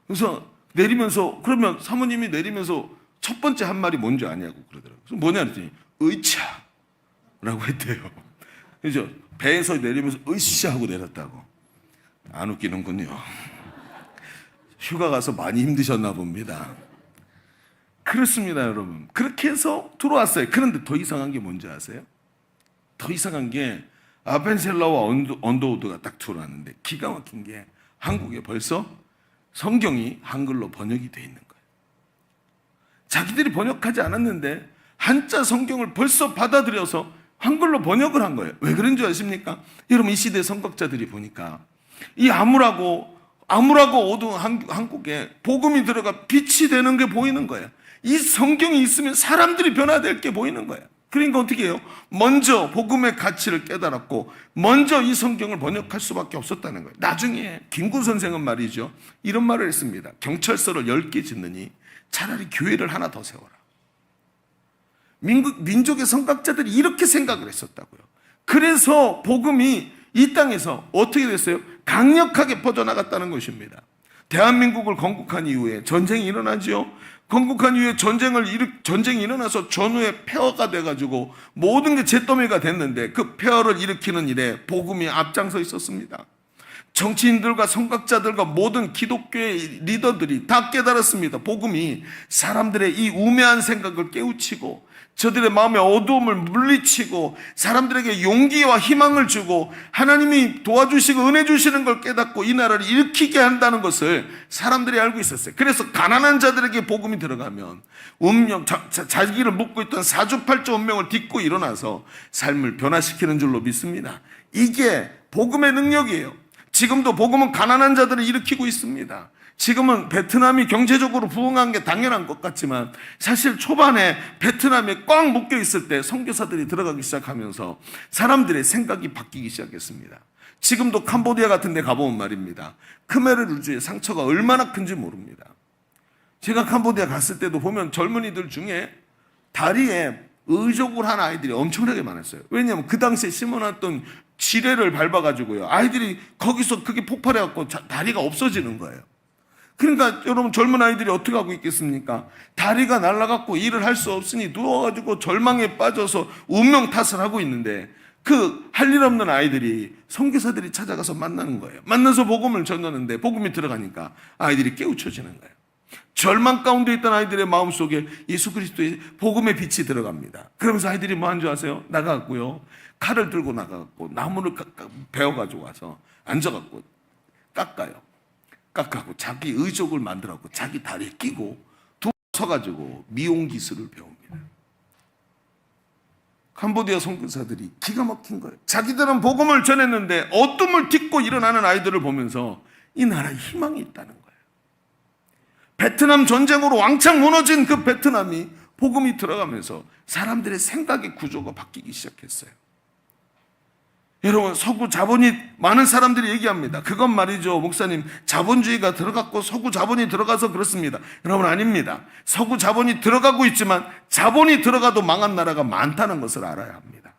그래서 내리면서, 그러면 사모님이 내리면서 첫 번째 한 말이 뭔지 아냐고 그러더라고요. 그래서 뭐냐 그랬더니 으차 라고 했대요. 그래서 배에서 내리면서 으쌰 하고 내렸다고. 안 웃기는군요. 휴가 가서 많이 힘드셨나 봅니다. 그렇습니다, 여러분. 그렇게 해서 들어왔어요. 그런데 더 이상한 게 뭔지 아세요? 더 이상한 게 아펜셀러와 언더우드가 딱 들어왔는데 기가 막힌 게 한국에 벌써 성경이 한글로 번역이 돼 있는 거예요. 자기들이 번역하지 않았는데 한자 성경을 벌써 받아들여서 한글로 번역을 한 거예요. 왜 그런 줄 아십니까? 여러분, 이 시대 선각자들이 보니까 이 암울하고 어두운 한국에 복음이 들어가 빛이 되는 게 보이는 거예요. 이 성경이 있으면 사람들이 변화될 게 보이는 거예요. 그러니까 어떻게 해요? 먼저 복음의 가치를 깨달았고 먼저 이 성경을 번역할 수밖에 없었다는 거예요. 나중에 김구 선생은 말이죠, 이런 말을 했습니다. 경찰서를 10개 짓느니 차라리 교회를 하나 더 세워라. 민족의 선각자들이 이렇게 생각을 했었다고요. 그래서 복음이 이 땅에서 어떻게 됐어요? 강력하게 퍼져나갔다는 것입니다. 대한민국을 건국한 이후에 전쟁이 일어나죠. 건국한 이후에 전쟁이 일어나서 전후에 폐허가 돼가지고 모든 게 잿더미가 됐는데 그 폐허를 일으키는 일에 복음이 앞장서 있었습니다. 정치인들과 선각자들과 모든 기독교의 리더들이 다 깨달았습니다. 복음이 사람들의 이 우매한 생각을 깨우치고 저들의 마음의 어두움을 물리치고 사람들에게 용기와 희망을 주고 하나님이 도와주시고 은혜 주시는 걸 깨닫고 이 나라를 일으키게 한다는 것을 사람들이 알고 있었어요. 그래서 가난한 자들에게 복음이 들어가면 자기를 묶고 있던 사주팔조 운명을 딛고 일어나서 삶을 변화시키는 줄로 믿습니다. 이게 복음의 능력이에요. 지금도 복음은 가난한 자들을 일으키고 있습니다. 지금은 베트남이 경제적으로 부흥한 게 당연한 것 같지만 사실 초반에 베트남에 꽉 묶여 있을 때 선교사들이 들어가기 시작하면서 사람들의 생각이 바뀌기 시작했습니다. 지금도 캄보디아 같은 데 가보면 말입니다, 크메르루즈의 상처가 얼마나 큰지 모릅니다. 제가 캄보디아 갔을 때도 보면 젊은이들 중에 다리에 의족을 한 아이들이 엄청나게 많았어요. 왜냐하면 그 당시에 심어놨던 지뢰를 밟아가지고요, 아이들이 거기서 그게 폭발해갖고 다리가 없어지는 거예요. 그러니까 여러분, 젊은 아이들이 어떻게 하고 있겠습니까? 다리가 날아갔고 일을 할 수 없으니 누워가지고 절망에 빠져서 운명 탓을 하고 있는데 그 할 일 없는 아이들이 선교사들이 찾아가서 만나는 거예요. 만나서 복음을 전하는데 복음이 들어가니까 아이들이 깨우쳐지는 거예요. 절망 가운데 있던 아이들의 마음속에 예수 그리스도의 복음의 빛이 들어갑니다. 그러면서 아이들이 뭐 한 줄 아세요? 나가고요, 칼을 들고 나가고 나무를 베어가지고 와서 앉아갖고 깎아고 자기 의족을 만들어갖고 자기 다리에 끼고 두 서가지고 미용 기술을 배웁니다. 캄보디아 선교사들이 기가 막힌 거예요. 자기들은 복음을 전했는데 어둠을 딛고 일어나는 아이들을 보면서 이 나라에 희망이 있다는 거예요. 베트남 전쟁으로 왕창 무너진 그 베트남이 복음이 들어가면서 사람들의 생각의 구조가 바뀌기 시작했어요. 여러분, 서구 자본이 많은 사람들이 얘기합니다. 그건 말이죠, 목사님, 자본주의가 들어갔고 서구 자본이 들어가서 그렇습니다. 여러분, 아닙니다. 서구 자본이 들어가고 있지만 자본이 들어가도 망한 나라가 많다는 것을 알아야 합니다.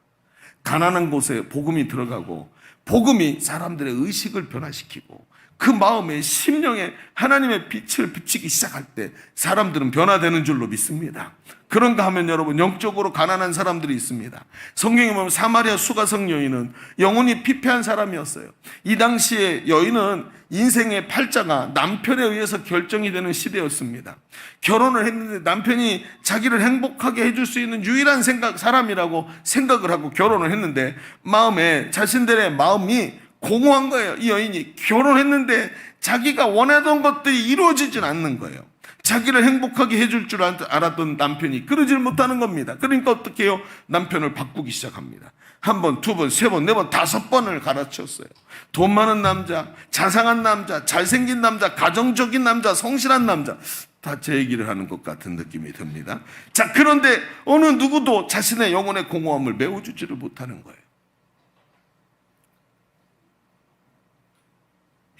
가난한 곳에 복음이 들어가고 복음이 사람들의 의식을 변화시키고 그 마음에 심령에 하나님의 빛을 비치기 시작할 때 사람들은 변화되는 줄로 믿습니다. 그런가 하면 여러분, 영적으로 가난한 사람들이 있습니다. 성경에 보면 사마리아 수가성 여인은 영혼이 피폐한 사람이었어요. 이 당시에 여인은 인생의 팔자가 남편에 의해서 결정이 되는 시대였습니다. 결혼을 했는데 남편이 자기를 행복하게 해줄 수 있는 유일한 사람이라고 생각을 하고 결혼을 했는데 마음에 자신들의 마음이 공허한 거예요. 이 여인이 결혼했는데 자기가 원하던 것들이 이루어지진 않는 거예요. 자기를 행복하게 해줄 줄 알았던 남편이 그러질 못하는 겁니다. 그러니까 어떻게 해요? 남편을 바꾸기 시작합니다. 한 번, 두 번, 세 번, 네 번, 5번을 갈아치웠어요. 돈 많은 남자, 자상한 남자, 잘생긴 남자, 가정적인 남자, 성실한 남자, 다 제 얘기를 하는 것 같은 느낌이 듭니다. 자, 그런데 어느 누구도 자신의 영혼의 공허함을 메워주지를 못하는 거예요.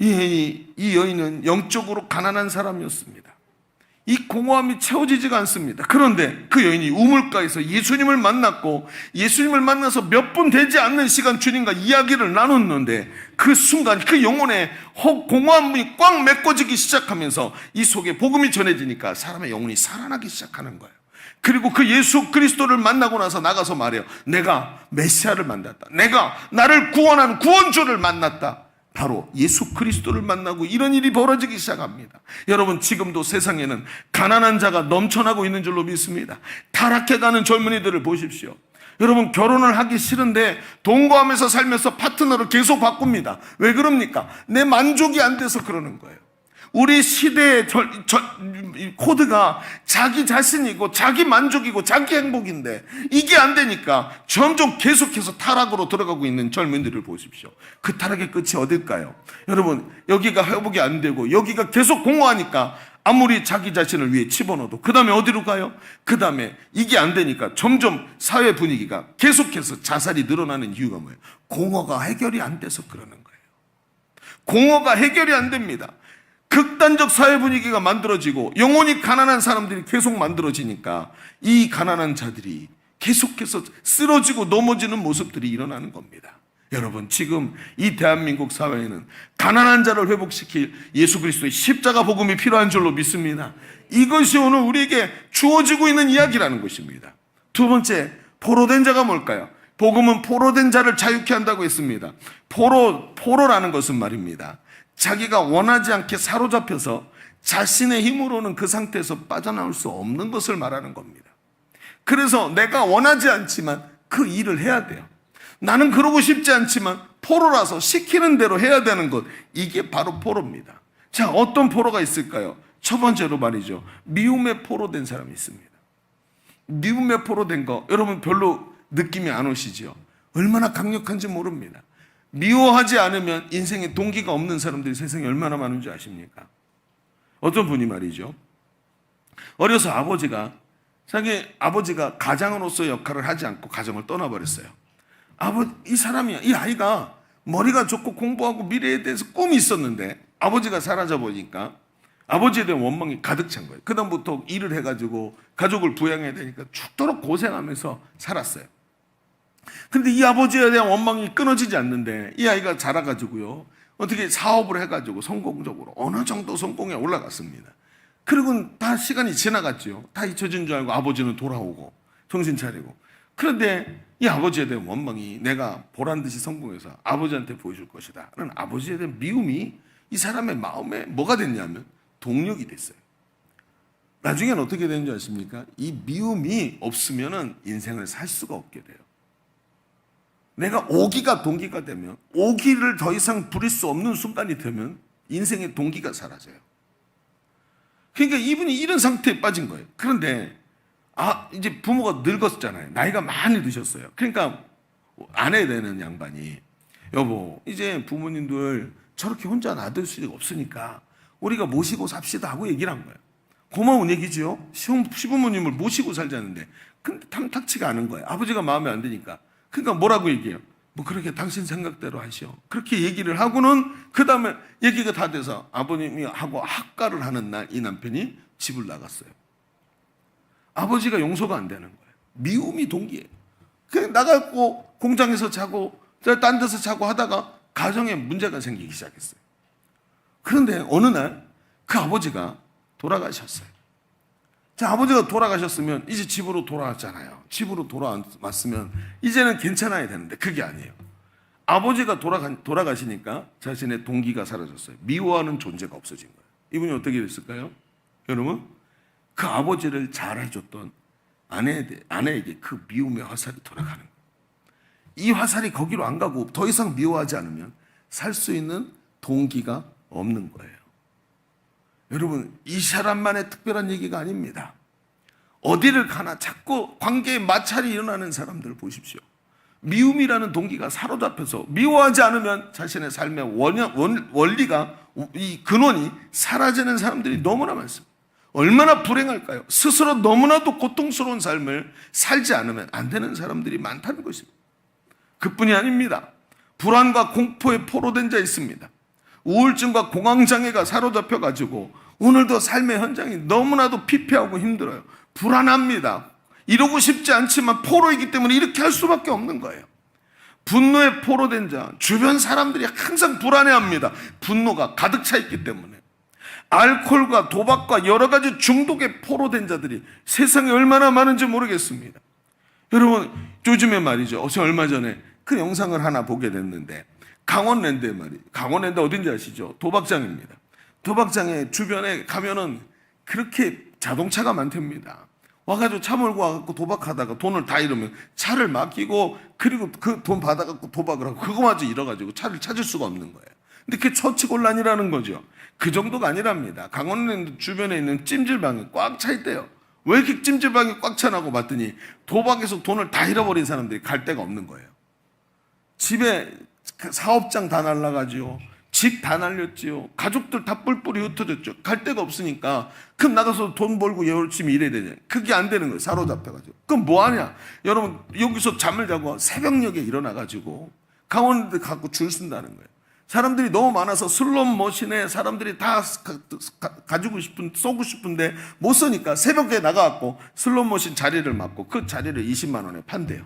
이 여인은 영적으로 가난한 사람이었습니다. 이 공허함이 채워지지가 않습니다. 그런데 그 여인이 우물가에서 예수님을 만났고 예수님을 만나서 몇 분 되지 않는 시간 주님과 이야기를 나눴는데 그 순간 그 영혼의 공허함이 꽉 메꿔지기 시작하면서 이 속에 복음이 전해지니까 사람의 영혼이 살아나기 시작하는 거예요. 그리고 그 예수 그리스도를 만나고 나서 나가서 말해요. 내가 메시아를 만났다. 내가 나를 구원하는 구원주를 만났다. 바로 예수 그리스도를 만나고 이런 일이 벌어지기 시작합니다. 여러분, 지금도 세상에는 가난한 자가 넘쳐나고 있는 줄로 믿습니다. 타락해가는 젊은이들을 보십시오. 여러분, 결혼을 하기 싫은데 동거하면서 살면서 파트너를 계속 바꿉니다. 왜 그럽니까? 내 만족이 안 돼서 그러는 거예요. 우리 시대의 코드가 자기 자신이고 자기 만족이고 자기 행복인데 이게 안 되니까 점점 계속해서 타락으로 들어가고 있는 젊은이들을 보십시오. 그 타락의 끝이 어딜까요? 여러분, 여기가 회복이 안 되고 여기가 계속 공허하니까 아무리 자기 자신을 위해 집어넣어도 그 다음에 어디로 가요? 그 다음에 이게 안 되니까 점점 사회 분위기가 계속해서 자살이 늘어나는 이유가 뭐예요? 공허가 해결이 안 돼서 그러는 거예요. 공허가 해결이 안 됩니다. 극단적 사회 분위기가 만들어지고 영혼이 가난한 사람들이 계속 만들어지니까 이 가난한 자들이 계속해서 쓰러지고 넘어지는 모습들이 일어나는 겁니다. 여러분, 지금 이 대한민국 사회에는 가난한 자를 회복시킬 예수 그리스도의 십자가 복음이 필요한 줄로 믿습니다. 이것이 오늘 우리에게 주어지고 있는 이야기라는 것입니다. 두 번째, 포로된 자가 뭘까요? 복음은 포로된 자를 자유케 한다고 했습니다. 포로라는 것은 말입니다, 자기가 원하지 않게 사로잡혀서 자신의 힘으로는 그 상태에서 빠져나올 수 없는 것을 말하는 겁니다. 그래서 내가 원하지 않지만 그 일을 해야 돼요. 나는 그러고 싶지 않지만 포로라서 시키는 대로 해야 되는 것, 이게 바로 포로입니다. 자, 어떤 포로가 있을까요? 첫 번째로 말이죠, 미움에 포로된 사람이 있습니다. 미움에 포로된 거 여러분 별로 느낌이 안 오시죠? 얼마나 강력한지 모릅니다. 미워하지 않으면 인생에 동기가 없는 사람들이 세상에 얼마나 많은지 아십니까? 어떤 분이 말이죠, 어려서 자기 아버지가 가장으로서 역할을 하지 않고 가정을 떠나버렸어요. 이 아이가 머리가 좋고 공부하고 미래에 대해서 꿈이 있었는데 아버지가 사라져 보니까 아버지에 대한 원망이 가득 찬 거예요. 그다음부터 일을 해가지고 가족을 부양해야 되니까 죽도록 고생하면서 살았어요. 근데 이 아버지에 대한 원망이 끊어지지 않는데 이 아이가 자라가지고요, 어떻게 사업을 해가지고 성공적으로 어느 정도 성공에 올라갔습니다. 그리고 다 시간이 지나갔죠. 다 잊혀진 줄 알고 아버지는 돌아오고 정신 차리고, 그런데 이 아버지에 대한 원망이 내가 보란듯이 성공해서 아버지한테 보여줄 것이다 라는 아버지에 대한 미움이 이 사람의 마음에 뭐가 됐냐면 동력이 됐어요. 나중에는 어떻게 되는 줄 아십니까? 이 미움이 없으면 인생을 살 수가 없게 돼요. 내가 오기가 동기가 되면, 오기를 더 이상 부릴 수 없는 순간이 되면 인생의 동기가 사라져요. 그러니까 이분이 이런 상태에 빠진 거예요. 그런데 이제 부모가 늙었잖아요. 나이가 많이 드셨어요. 그러니까 아내 되는 양반이, 여보, 이제 부모님들 저렇게 혼자 놔둘 수가 없으니까 우리가 모시고 삽시다 하고 얘기를 한 거예요. 고마운 얘기죠. 시부모님을 모시고 살자는데, 근데 탐탁치가 않은 거예요. 아버지가 마음에 안 드니까. 그러니까 뭐라고 얘기해요? 뭐 그렇게 당신 생각대로 하시오. 그렇게 얘기를 하고는 그 다음에 얘기가 다 돼서 아버님이 하고 학가를 하는 날 이 남편이 집을 나갔어요. 아버지가 용서가 안 되는 거예요. 미움이 동기예요. 그냥 나가고 공장에서 자고 딴 데서 자고 하다가 가정에 문제가 생기기 시작했어요. 그런데 어느 날 그 아버지가 돌아가셨어요. 자, 아버지가 돌아가셨으면 이제 집으로 돌아왔잖아요. 집으로 돌아왔으면 이제는 괜찮아야 되는데 그게 아니에요. 아버지가 돌아가시니까 자신의 동기가 사라졌어요. 미워하는 존재가 없어진 거예요. 이분이 어떻게 됐을까요? 여러분, 그 아버지를 잘해줬던 아내에게 그 미움의 화살이 돌아가는 거예요. 이 화살이 거기로 안 가고 더 이상 미워하지 않으면 살 수 있는 동기가 없는 거예요. 여러분, 이 사람만의 특별한 얘기가 아닙니다. 어디를 가나 자꾸 관계에 마찰이 일어나는 사람들 보십시오. 미움이라는 동기가 사로잡혀서 미워하지 않으면 자신의 삶의 원리가, 이 근원이 사라지는 사람들이 너무나 많습니다. 얼마나 불행할까요? 스스로 너무나도 고통스러운 삶을 살지 않으면 안 되는 사람들이 많다는 것입니다. 그뿐이 아닙니다. 불안과 공포에 포로된 자 있습니다. 우울증과 공황장애가 사로잡혀가지고 오늘도 삶의 현장이 너무나도 피폐하고 힘들어요. 불안합니다. 이러고 싶지 않지만 포로이기 때문에 이렇게 할 수밖에 없는 거예요. 분노에 포로된 자, 주변 사람들이 항상 불안해합니다. 분노가 가득 차 있기 때문에. 알코올과 도박과 여러 가지 중독에 포로된 자들이 세상에 얼마나 많은지 모르겠습니다. 여러분, 요즘에 말이죠. 어제 얼마 전에 그 영상을 하나 보게 됐는데, 강원랜드에 말이에요. 강원랜드 어딘지 아시죠? 도박장입니다. 도박장에 주변에 가면은 그렇게 자동차가 많답니다. 와가지고 차 몰고 와갖고 도박하다가 돈을 다 잃으면 차를 맡기고, 그리고 그 돈 받아갖고 도박을 하고, 그거마저 잃어가지고 차를 찾을 수가 없는 거예요. 근데 그게 처치곤란이라는 거죠. 그 정도가 아니랍니다. 강원랜드 주변에 있는 찜질방이 꽉 차 있대요. 왜 이렇게 찜질방이 꽉 차나고 봤더니 도박에서 돈을 다 잃어버린 사람들이 갈 데가 없는 거예요. 집에 사업장 다 날라가지요. 집 다 날렸지요. 가족들 다 뿔뿔이 흩어졌죠. 갈 데가 없으니까 그럼 나가서 돈 벌고 열심히 일해야 되냐. 그게 안 되는 거예요. 사로잡혀가지고. 그럼 뭐 하냐. 여러분, 여기서 잠을 자고 새벽녘에 일어나가지고 강원랜드 갖고 줄 쓴다는 거예요. 사람들이 너무 많아서 슬롯 머신에 사람들이 다 쏘고 싶은데 못 쏘니까 새벽에 나가갖고 슬롯 머신 자리를 맡고 그 자리를 20만 원에 판대요.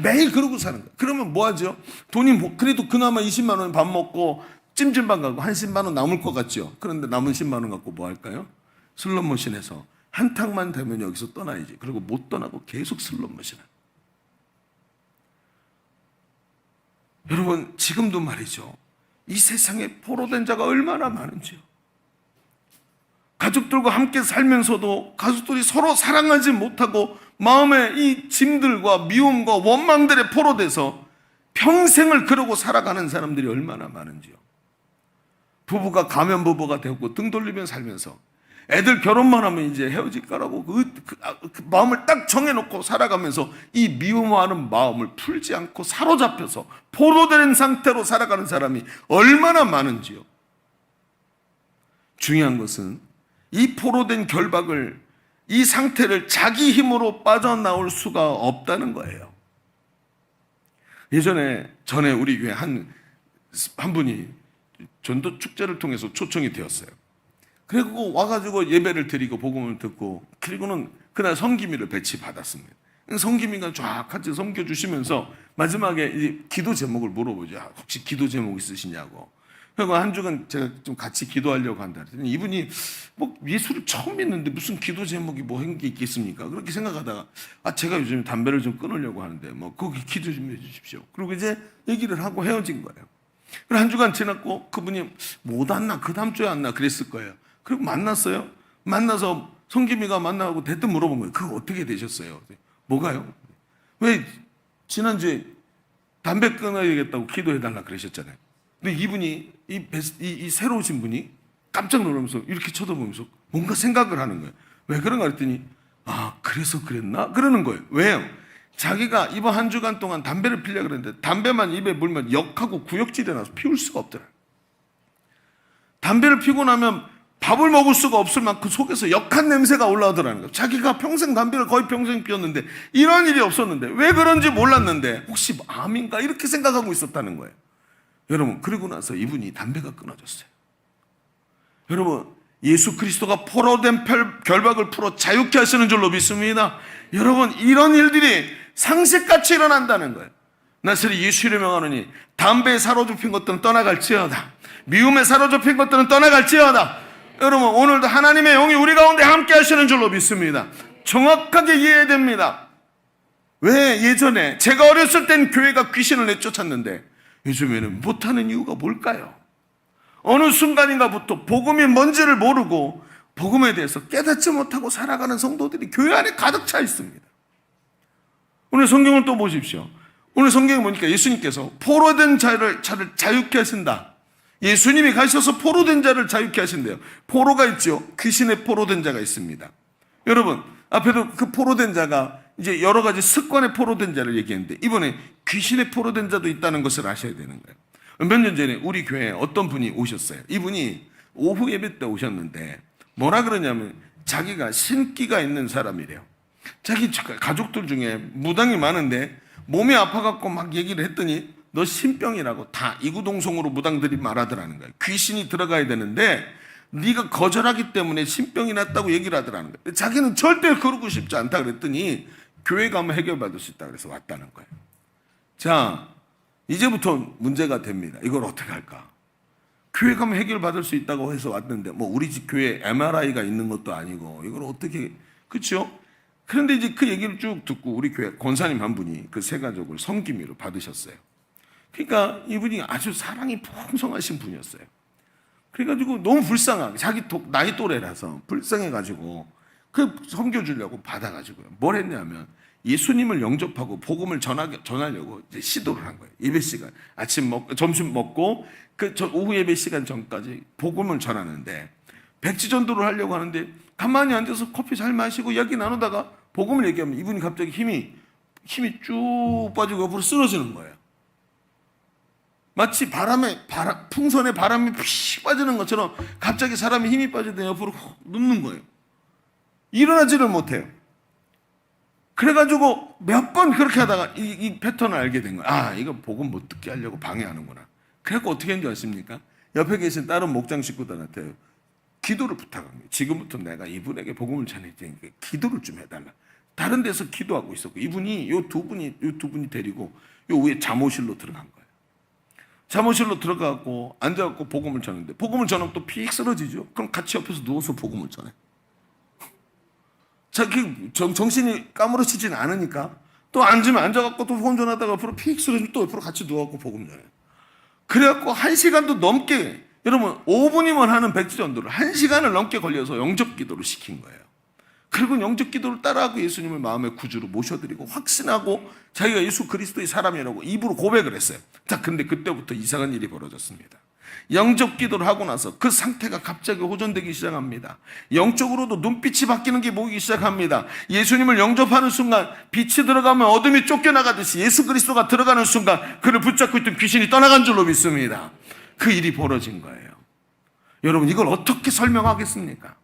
매일 그러고 사는 거예요. 그러면 뭐 하죠? 돈이 그래도 그나마 20만 원 밥 먹고 찜질방 가고 한 10만 원 남을 것 같죠? 그런데 남은 10만 원 갖고 뭐 할까요? 슬롯 머신에서 한 탕만 되면 여기서 떠나야지. 그리고 못 떠나고 계속 슬롯 머신을. 여러분, 지금도 말이죠. 이 세상에 포로된 자가 얼마나 많은지요. 가족들과 함께 살면서도 가족들이 서로 사랑하지 못하고 마음의 이 짐들과 미움과 원망들에 포로돼서 평생을 그러고 살아가는 사람들이 얼마나 많은지요. 부부가 가면 부부가 되고 등 돌리며 살면서 애들 결혼만 하면 이제 헤어질 거라고 그 마음을 딱 정해놓고 살아가면서 이 미움하는 마음을 풀지 않고 사로잡혀서 포로된 상태로 살아가는 사람이 얼마나 많은지요. 중요한 것은 이 포로된 결박을, 이 상태를 자기 힘으로 빠져나올 수가 없다는 거예요. 전에 우리 교회 한 분이 전도 축제를 통해서 초청이 되었어요. 그리고 와가지고 예배를 드리고 복음을 듣고, 그리고는 그날 성기미를 배치받았습니다. 성기미가 쫙 같이 섬겨주시면서 마지막에 이 기도 제목을 물어보죠. 혹시 기도 제목 있으시냐고. 그리고 한 주간 제가 좀 같이 기도하려고 한다 그랬더니 이분이 뭐 예수를 처음 믿는데 무슨 기도 제목이 뭐 한 게 있겠습니까? 그렇게 생각하다가 제가 요즘 담배를 좀 끊으려고 하는데 뭐 거기 기도 좀 해주십시오. 그리고 이제 얘기를 하고 헤어진 거예요. 그리고 한 주간 지났고 그분이 못 왔나? 그 다음 주에 왔나? 그랬을 거예요. 그리고 만났어요. 만나서 성기미가 만나고 대뜸 물어본 거예요. 그거 어떻게 되셨어요? 뭐가요? 왜 지난주에 담배 끊어야겠다고 기도해달라 그러셨잖아요. 근데 이분이 이 새로 오신 분이 깜짝 놀라면서 이렇게 쳐다보면서 뭔가 생각을 하는 거예요. 왜 그런가 그랬더니 아 그래서 그랬나? 그러는 거예요. 왜요? 자기가 이번 한 주간 동안 담배를 피려고 그랬는데 담배만 입에 물면 역하고 구역질이 나서 피울 수가 없더라. 담배를 피고 나면 밥을 먹을 수가 없을 만큼 속에서 역한 냄새가 올라오더라는 거예요. 자기가 평생 담배를 거의 평생 피웠는데 이런 일이 없었는데 왜 그런지 몰랐는데 혹시 암인가 이렇게 생각하고 있었다는 거예요. 여러분 그리고 나서 이분이 담배가 끊어졌어요. 여러분 예수 그리스도가 포로된 결박을 풀어 자유케 하시는 줄로 믿습니다. 여러분 이런 일들이 상식같이 일어난다는 거예요. 나사리 예수 이름을 명하노니 담배에 사로잡힌 것들은 떠나갈지어다. 미움에 사로잡힌 것들은 떠나갈지어다. 여러분 오늘도 하나님의 영이 우리 가운데 함께 하시는 줄로 믿습니다. 정확하게 이해해야 됩니다. 왜 예전에 제가 어렸을 땐 교회가 귀신을 내쫓았는데 요즘에는 못하는 이유가 뭘까요? 어느 순간인가부터 복음이 뭔지를 모르고 복음에 대해서 깨닫지 못하고 살아가는 성도들이 교회 안에 가득 차 있습니다. 오늘 성경을 또 보십시오. 오늘 성경에 보니까 예수님께서 포로된 자를 자유케 하신다. 예수님이 가셔서 포로된 자를 자유케 하신대요. 포로가 있죠. 귀신의 포로된 자가 있습니다. 여러분 앞에도 그 포로된 자가 이제 여러 가지 습관의 포로된 자를 얘기했는데 이번에 귀신의 포로된 자도 있다는 것을 아셔야 되는 거예요. 몇 년 전에 우리 교회에 어떤 분이 오셨어요. 이분이 오후 예배 때 오셨는데 뭐라 그러냐면 자기가 신기가 있는 사람이래요. 자기 가족들 중에 무당이 많은데 몸이 아파갖고 막 얘기를 했더니 너 신병이라고 다 이구동성으로 무당들이 말하더라는 거예요. 귀신이 들어가야 되는데 네가 거절하기 때문에 신병이 났다고 얘기를 하더라는 거예요. 자기는 절대 그러고 싶지 않다 그랬더니 교회 가면 해결받을 수 있다 그래서 왔다는 거예요. 자 이제부터 문제가 됩니다. 이걸 어떻게 할까? 교회 가면 해결받을 수 있다고 해서 왔는데 뭐 우리 집 교회에 MRI가 있는 것도 아니고 이걸 어떻게 그렇죠? 그런데 이제 그 얘기를 쭉 듣고 우리 교회 권사님 한 분이 그 세 가족을 섬김으로 받으셨어요. 그러니까 이분이 아주 사랑이 풍성하신 분이었어요. 그래가지고 너무 불쌍하게 자기 나이 또래라서 불쌍해가지고 그 섬겨주려고 받아가지고요. 뭘 했냐면 예수님을 영접하고 복음을 전하려고 이제 시도를 한 거예요. 예배 시간 점심 먹고 그 오후 예배 시간 전까지 복음을 전하는데 백지전도를 하려고 하는데 가만히 앉아서 커피 잘 마시고 이야기 나누다가 복음을 얘기하면 이분이 갑자기 힘이 쭉 빠지고 옆으로 쓰러지는 거예요. 마치 풍선에 바람이 피 빠지는 것처럼 갑자기 사람이 힘이 빠지더니 옆으로 눕는 거예요. 일어나지를 못해요. 그래가지고 몇 번 그렇게 하다가 이 패턴을 알게 된 거예요. 아, 이거 복음 못 듣게 하려고 방해하는구나. 그래갖고 어떻게 했는지 아십니까? 옆에 계신 다른 목장 식구들한테 기도를 부탁한 거예요. 지금부터 내가 이분에게 복음을 전할 테니까 기도를 좀 해달라. 다른 데서 기도하고 있었고 이분이 요 두 분이 데리고 요 위에 잠옷실로 들어간 거예요. 잠옷실로 들어가고 앉아갖고 복음을 전하는데 복음을 전하면 또 픽 쓰러지죠. 그럼 같이 옆에서 누워서 복음을 전해. 자기 정신이 까무러치진 않으니까 또 앉으면 앉아갖고 또 복음 전하다가 옆으로 픽 쓰러지면 또 옆으로 같이 누워갖고 복음 전해요. 그래갖고 1시간도 넘게 여러분 5분이면 하는 백지전도를 1시간을 넘게 걸려서 영접기도를 시킨 거예요. 그리고 영접기도를 따라하고 예수님을 마음의 구주로 모셔드리고 확신하고 자기가 예수 그리스도의 사람이라고 입으로 고백을 했어요. 자, 근데 그때부터 이상한 일이 벌어졌습니다. 영접기도를 하고 나서 그 상태가 갑자기 호전되기 시작합니다. 영적으로도 눈빛이 바뀌는 게 보이기 시작합니다. 예수님을 영접하는 순간 빛이 들어가면 어둠이 쫓겨나가듯이 예수 그리스도가 들어가는 순간 그를 붙잡고 있던 귀신이 떠나간 줄로 믿습니다. 그 일이 벌어진 거예요. 여러분 이걸 어떻게 설명하겠습니까?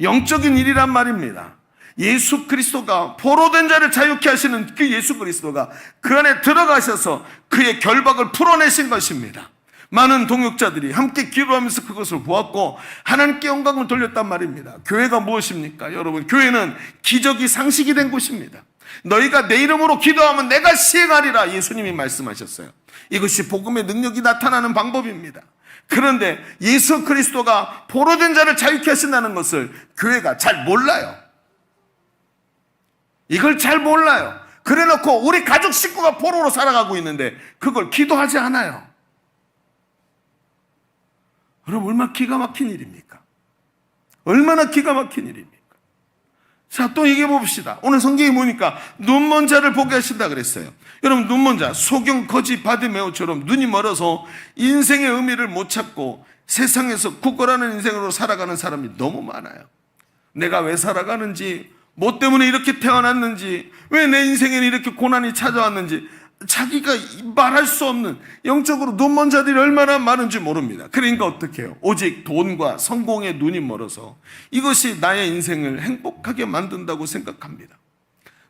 영적인 일이란 말입니다. 예수 그리스도가 포로된 자를 자유케 하시는 그 예수 그리스도가 그 안에 들어가셔서 그의 결박을 풀어내신 것입니다. 많은 동역자들이 함께 기도하면서 그것을 보았고 하나님께 영광을 돌렸단 말입니다. 교회가 무엇입니까? 여러분 교회는 기적이 상식이 된 곳입니다. 너희가 내 이름으로 기도하면 내가 시행하리라 예수님이 말씀하셨어요. 이것이 복음의 능력이 나타나는 방법입니다. 그런데 예수 그리스도가 포로된 자를 자유케 하신다는 것을 교회가 잘 몰라요. 이걸 잘 몰라요. 그래놓고 우리 가족 식구가 포로로 살아가고 있는데 그걸 기도하지 않아요. 여러분 얼마나 기가 막힌 일입니까? 얼마나 기가 막힌 일입니까? 자, 또 얘기해 봅시다. 오늘 성경에 보니까 눈먼 자를 보게 하신다 그랬어요. 여러분 눈먼 자, 소경 거지 바디메오처럼 눈이 멀어서 인생의 의미를 못 찾고 세상에서 굳건하는 인생으로 살아가는 사람이 너무 많아요. 내가 왜 살아가는지, 뭐 때문에 이렇게 태어났는지, 왜 내 인생에는 이렇게 고난이 찾아왔는지 자기가 말할 수 없는, 영적으로 눈먼 자들이 얼마나 많은지 모릅니다. 그러니까 어떻게 해요? 오직 돈과 성공에 눈이 멀어서 이것이 나의 인생을 행복하게 만든다고 생각합니다.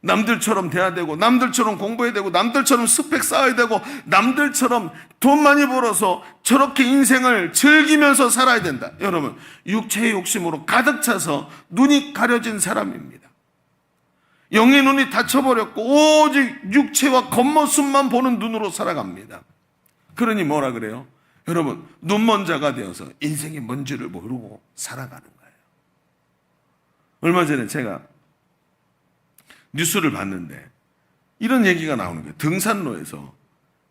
남들처럼 돼야 되고, 남들처럼 공부해야 되고, 남들처럼 스펙 쌓아야 되고, 남들처럼 돈 많이 벌어서 저렇게 인생을 즐기면서 살아야 된다. 여러분, 육체의 욕심으로 가득 차서 눈이 가려진 사람입니다. 영의 눈이 닫혀버렸고 오직 육체와 겉모습만 보는 눈으로 살아갑니다. 그러니 뭐라 그래요? 여러분, 눈먼 자가 되어서 인생이 뭔지를 모르고 살아가는 거예요. 얼마 전에 제가 뉴스를 봤는데 이런 얘기가 나오는 거예요. 등산로에서,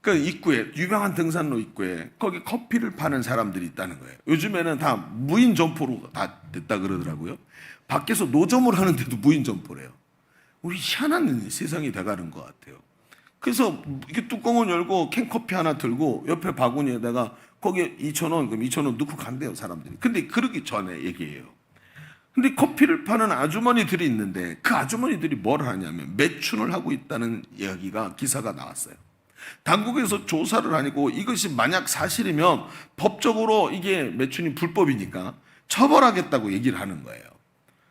그 입구에, 유명한 등산로 입구에 거기 커피를 파는 사람들이 있다는 거예요. 요즘에는 다 무인 점포로 다 됐다 그러더라고요. 밖에서 노점을 하는데도 무인 점포래요. 우리 희한한 세상이 돼가는 것 같아요. 그래서 이렇게 뚜껑을 열고 캔커피 하나 들고 옆에 바구니에다가 거기에 2,000원, 그럼 2,000원 넣고 간대요, 사람들이. 근데 그러기 전에 얘기해요. 근데 커피를 파는 아주머니들이 있는데 그 아주머니들이 뭘 하냐면 매춘을 하고 있다는 이야기가, 기사가 나왔어요. 당국에서 조사를 하고 이것이 만약 사실이면 법적으로 이게 매춘이 불법이니까 처벌하겠다고 얘기를 하는 거예요.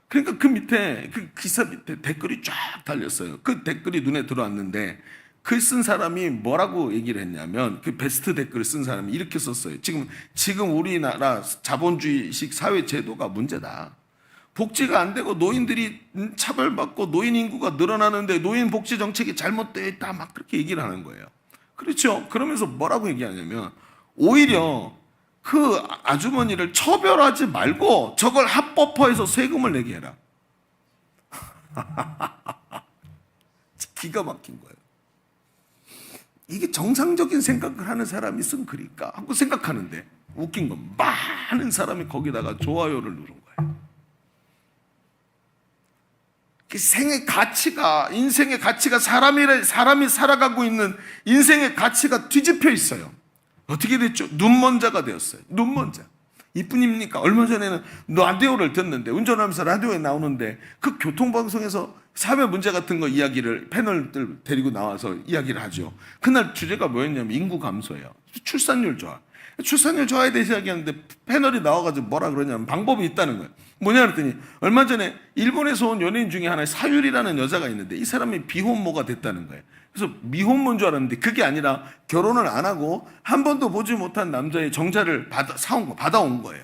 그러니까 그 밑에, 그 기사 밑에 댓글이 쫙 달렸어요. 그 댓글이 눈에 들어왔는데 글 쓴 사람이 뭐라고 얘기를 했냐면, 그 베스트 댓글을 쓴 사람이 이렇게 썼어요. 지금 우리나라 자본주의식 사회 제도가 문제다. 복지가 안 되고 노인들이 차별받고 노인 인구가 늘어나는데 노인 복지 정책이 잘못되어 있다, 막 그렇게 얘기를 하는 거예요. 그렇죠? 그러면서 뭐라고 얘기하냐면, 오히려 그 아주머니를 처벌하지 말고 저걸 합법화해서 세금을 내게 해라. 기가 막힌 거예요. 이게 정상적인 생각을 하는 사람이 쓴 글일까 하고 생각하는데, 웃긴 건 많은 사람이 거기다가 좋아요를 누른 거예요. 생의 가치가, 인생의 가치가, 사람이 살아가고 있는 인생의 가치가 뒤집혀 있어요. 어떻게 됐죠? 눈먼 자가 되었어요. 눈먼 자. 이뿐입니까? 얼마 전에는 라디오를 듣는데, 운전하면서 라디오에 나오는데 그 교통방송에서 사회 문제 같은 거 이야기를, 패널들 데리고 나와서 이야기를 하죠. 그날 주제가 뭐였냐면 인구 감소예요. 출산율 저하. 출산율 저하에 대해서 이야기하는데 패널이 나와가지고 뭐라 그러냐면 방법이 있다는 거예요. 뭐냐 그랬더니, 얼마 전에 일본에서 온 연예인 중에 하나의 사유리라는 여자가 있는데 이 사람이 비혼모가 됐다는 거예요. 그래서 미혼모인 줄 알았는데 그게 아니라 결혼을 안 하고 한 번도 보지 못한 남자의 정자를 받아온 거예요.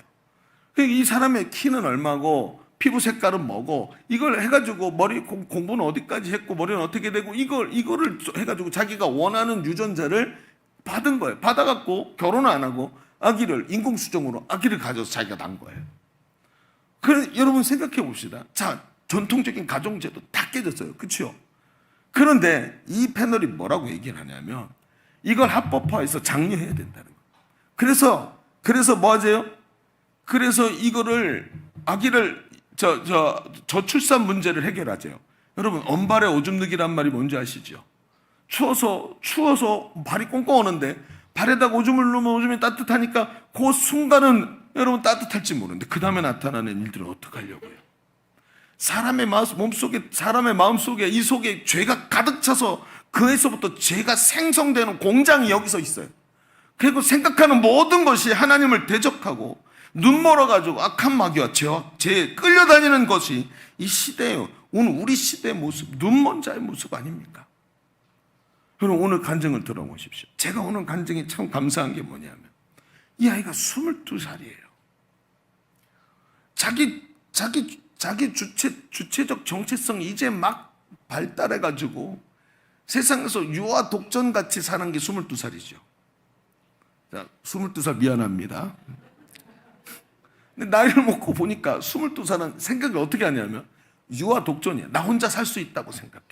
그러니까 이 사람의 키는 얼마고 피부 색깔은 뭐고, 이걸 해가지고 머리 공부는 어디까지 했고 머리는 어떻게 되고, 이거를 해가지고 자기가 원하는 유전자를 받은 거예요. 받아갖고 결혼을 안 하고 아기를 인공수정으로 아기를 가져서 자기가 낳은 거예요. 여러분 생각해 봅시다. 자, 전통적인 가정제도 다 깨졌어요. 그렇죠? 그런데 이 패널이 뭐라고 얘기를 하냐면, 이걸 합법화해서 장려해야 된다는 거예요. 그래서 뭐 하세요? 그래서 이거를, 아기를 저출산 문제를 해결하세요. 여러분, 언발에 오줌 누기란 말이 뭔지 아시죠? 추워서 발이 꽁꽁 오는데 발에다가 오줌을 넣으면 오줌이 따뜻하니까 그 순간은 여러분 따뜻할지 모르는데 그 다음에 나타나는 일들은 어떡하려고요? 사람의 마음속에 이 속에 죄가 가득 차서 그에서부터 죄가 생성되는 공장이 여기서 있어요. 그리고 생각하는 모든 것이 하나님을 대적하고 눈 멀어가지고 악한 마귀와 죄에 끌려다니는 것이 이 시대예요. 오늘 우리 시대의 모습, 눈먼 자의 모습 아닙니까? 여러분, 오늘 간증을 들어보십시오. 제가 오늘 간증이 참 감사한 게 뭐냐면, 이 아이가 22살이에요. 자기 주체적 정체성이 이제 막 발달해가지고 세상에서 유아 독전같이 사는 게 22살이죠. 자, 22살 미안합니다. 근데 나이를 먹고 보니까 22살은 생각을 어떻게 하냐면 유아 독전이야. 나 혼자 살 수 있다고 생각해.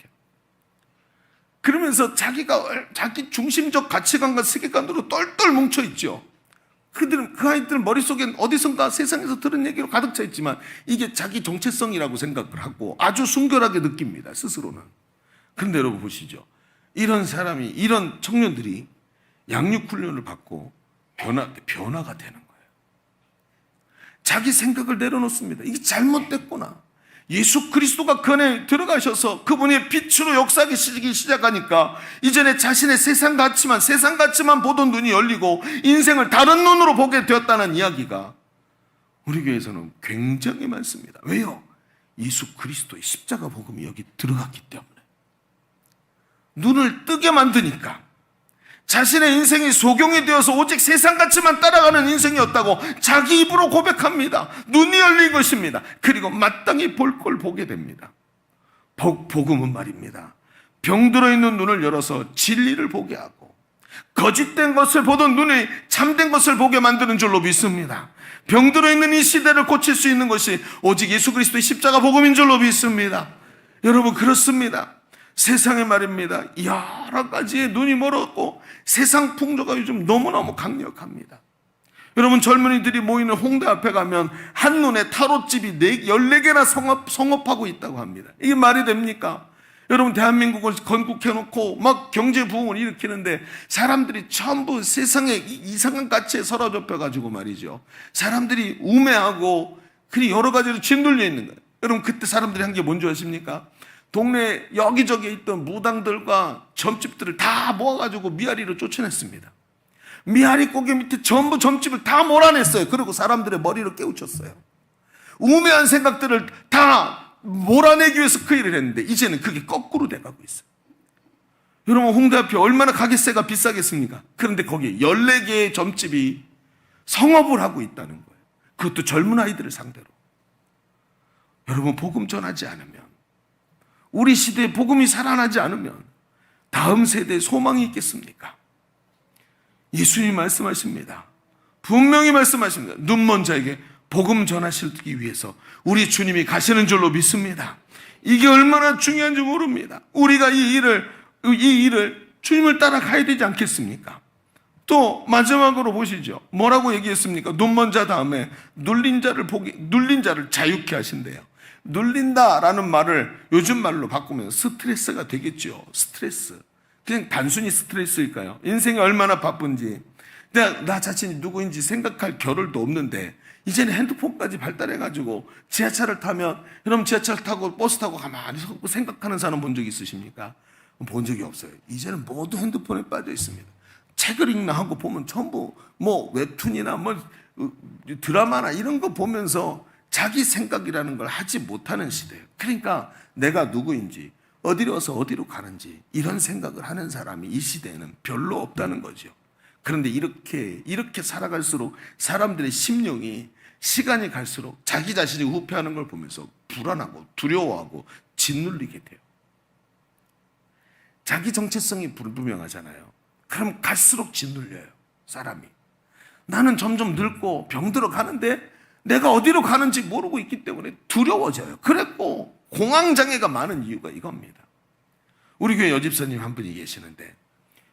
그러면서 자기 중심적 가치관과 세계관으로 똘똘 뭉쳐있죠. 그 아이들 머릿속엔 어디선가 세상에서 들은 얘기로 가득 차 있지만 이게 자기 정체성이라고 생각을 하고 아주 순결하게 느낍니다, 스스로는. 그런데 여러분 보시죠. 이런 청년들이 양육훈련을 받고 변화가 되는 거예요. 자기 생각을 내려놓습니다. 이게 잘못됐구나. 예수 그리스도가 그 안에 들어가셔서 그분의 빛으로 역사하기 시작하니까 이전에 자신의 세상 가치만 보던 눈이 열리고 인생을 다른 눈으로 보게 되었다는 이야기가 우리 교회에서는 굉장히 많습니다. 왜요? 예수 그리스도의 십자가 복음이 여기 들어갔기 때문에. 눈을 뜨게 만드니까 자신의 인생이 소경이 되어서 오직 세상 가치만 따라가는 인생이었다고 자기 입으로 고백합니다. 눈이 열린 것입니다. 그리고 마땅히 볼 걸 보게 됩니다. 복음은 말입니다, 병들어 있는 눈을 열어서 진리를 보게 하고 거짓된 것을 보던 눈이 참된 것을 보게 만드는 줄로 믿습니다. 병들어 있는 이 시대를 고칠 수 있는 것이 오직 예수 그리스도의 십자가 복음인 줄로 믿습니다. 여러분, 그렇습니다. 세상에 말입니다, 여러 가지의 눈이 멀었고 세상 풍조가 요즘 너무너무 강력합니다. 여러분, 젊은이들이 모이는 홍대 앞에 가면 한눈에 타로집이 14개나 성업하고 있다고 합니다. 이게 말이 됩니까? 여러분, 대한민국을 건국해놓고 막 경제 부흥을 일으키는데 사람들이 전부 세상에 이상한 가치에 사로잡혀가지고 말이죠, 사람들이 우매하고 그리 여러 가지로 짓눌려 있는 거예요. 여러분, 그때 사람들이 한 게 뭔지 아십니까? 동네 여기저기에 있던 무당들과 점집들을 다 모아가지고 미아리로 쫓아냈습니다. 미아리 고개 밑에 전부 점집을 다 몰아냈어요. 그리고 사람들의 머리를 깨우쳤어요. 우매한 생각들을 다 몰아내기 위해서 그 일을 했는데 이제는 그게 거꾸로 돼가고 있어요. 여러분, 홍대 앞이 얼마나 가게세가 비싸겠습니까? 그런데 거기에 14개의 점집이 성업을 하고 있다는 거예요. 그것도 젊은 아이들을 상대로. 여러분, 복음 전하지 않으면, 우리 시대에 복음이 살아나지 않으면 다음 세대에 소망이 있겠습니까? 예수님이 말씀하십니다. 분명히 말씀하십니다. 눈먼 자에게 복음 전하시기 위해서 우리 주님이 가시는 줄로 믿습니다. 이게 얼마나 중요한지 모릅니다. 우리가 이 일을 주님을 따라가야 되지 않겠습니까? 또 마지막으로 보시죠. 뭐라고 얘기했습니까? 눈먼 자 다음에 눌린 자를 자유케 하신대요. 눌린다라는 말을 요즘 말로 바꾸면 스트레스가 되겠죠. 스트레스. 그냥 단순히 스트레스일까요? 인생이 얼마나 바쁜지, 나 자신이 누구인지 생각할 겨를도 없는데 이제는 핸드폰까지 발달해가지고 지하철을 타면, 여러분, 지하철 타고 버스 타고 가만히 서 생각하는 사람 본 적 있으십니까? 본 적이 없어요. 이제는 모두 핸드폰에 빠져 있습니다. 책을 읽나 하고 보면 전부 웹툰이나 드라마나 이런 거 보면서 자기 생각이라는 걸 하지 못하는 시대예요. 그러니까 내가 누구인지, 어디로 와서 어디로 가는지 이런 생각을 하는 사람이 이 시대에는 별로 없다는 거죠. 그런데 이렇게 살아갈수록 사람들의 심령이 시간이 갈수록 자기 자신이 후퇴하는 걸 보면서 불안하고 두려워하고 짓눌리게 돼요. 자기 정체성이 불분명하잖아요. 그럼 갈수록 짓눌려요, 사람이. 나는 점점 늙고 병들어 가는데 내가 어디로 가는지 모르고 있기 때문에 두려워져요. 그랬고 공황장애가 많은 이유가 이겁니다. 우리 교회 여집사님 한 분이 계시는데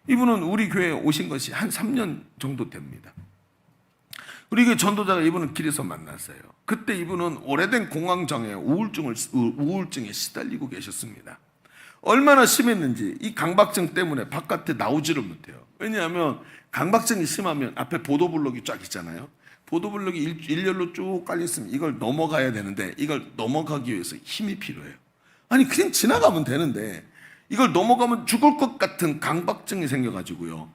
이분은 우리 교회에 오신 것이 한 3년 정도 됩니다. 우리 교회 전도자가 이분은 길에서 만났어요. 그때 이분은 오래된 공황장애, 우울증에 시달리고 계셨습니다. 얼마나 심했는지 이 강박증 때문에 바깥에 나오지를 못해요. 왜냐하면 강박증이 심하면 앞에 보도블록이 쫙 있잖아요. 보도블록이 일렬로 쭉 깔려있으면 이걸 넘어가야 되는데 이걸 넘어가기 위해서 힘이 필요해요. 아니, 그냥 지나가면 되는데 이걸 넘어가면 죽을 것 같은 강박증이 생겨가지고요,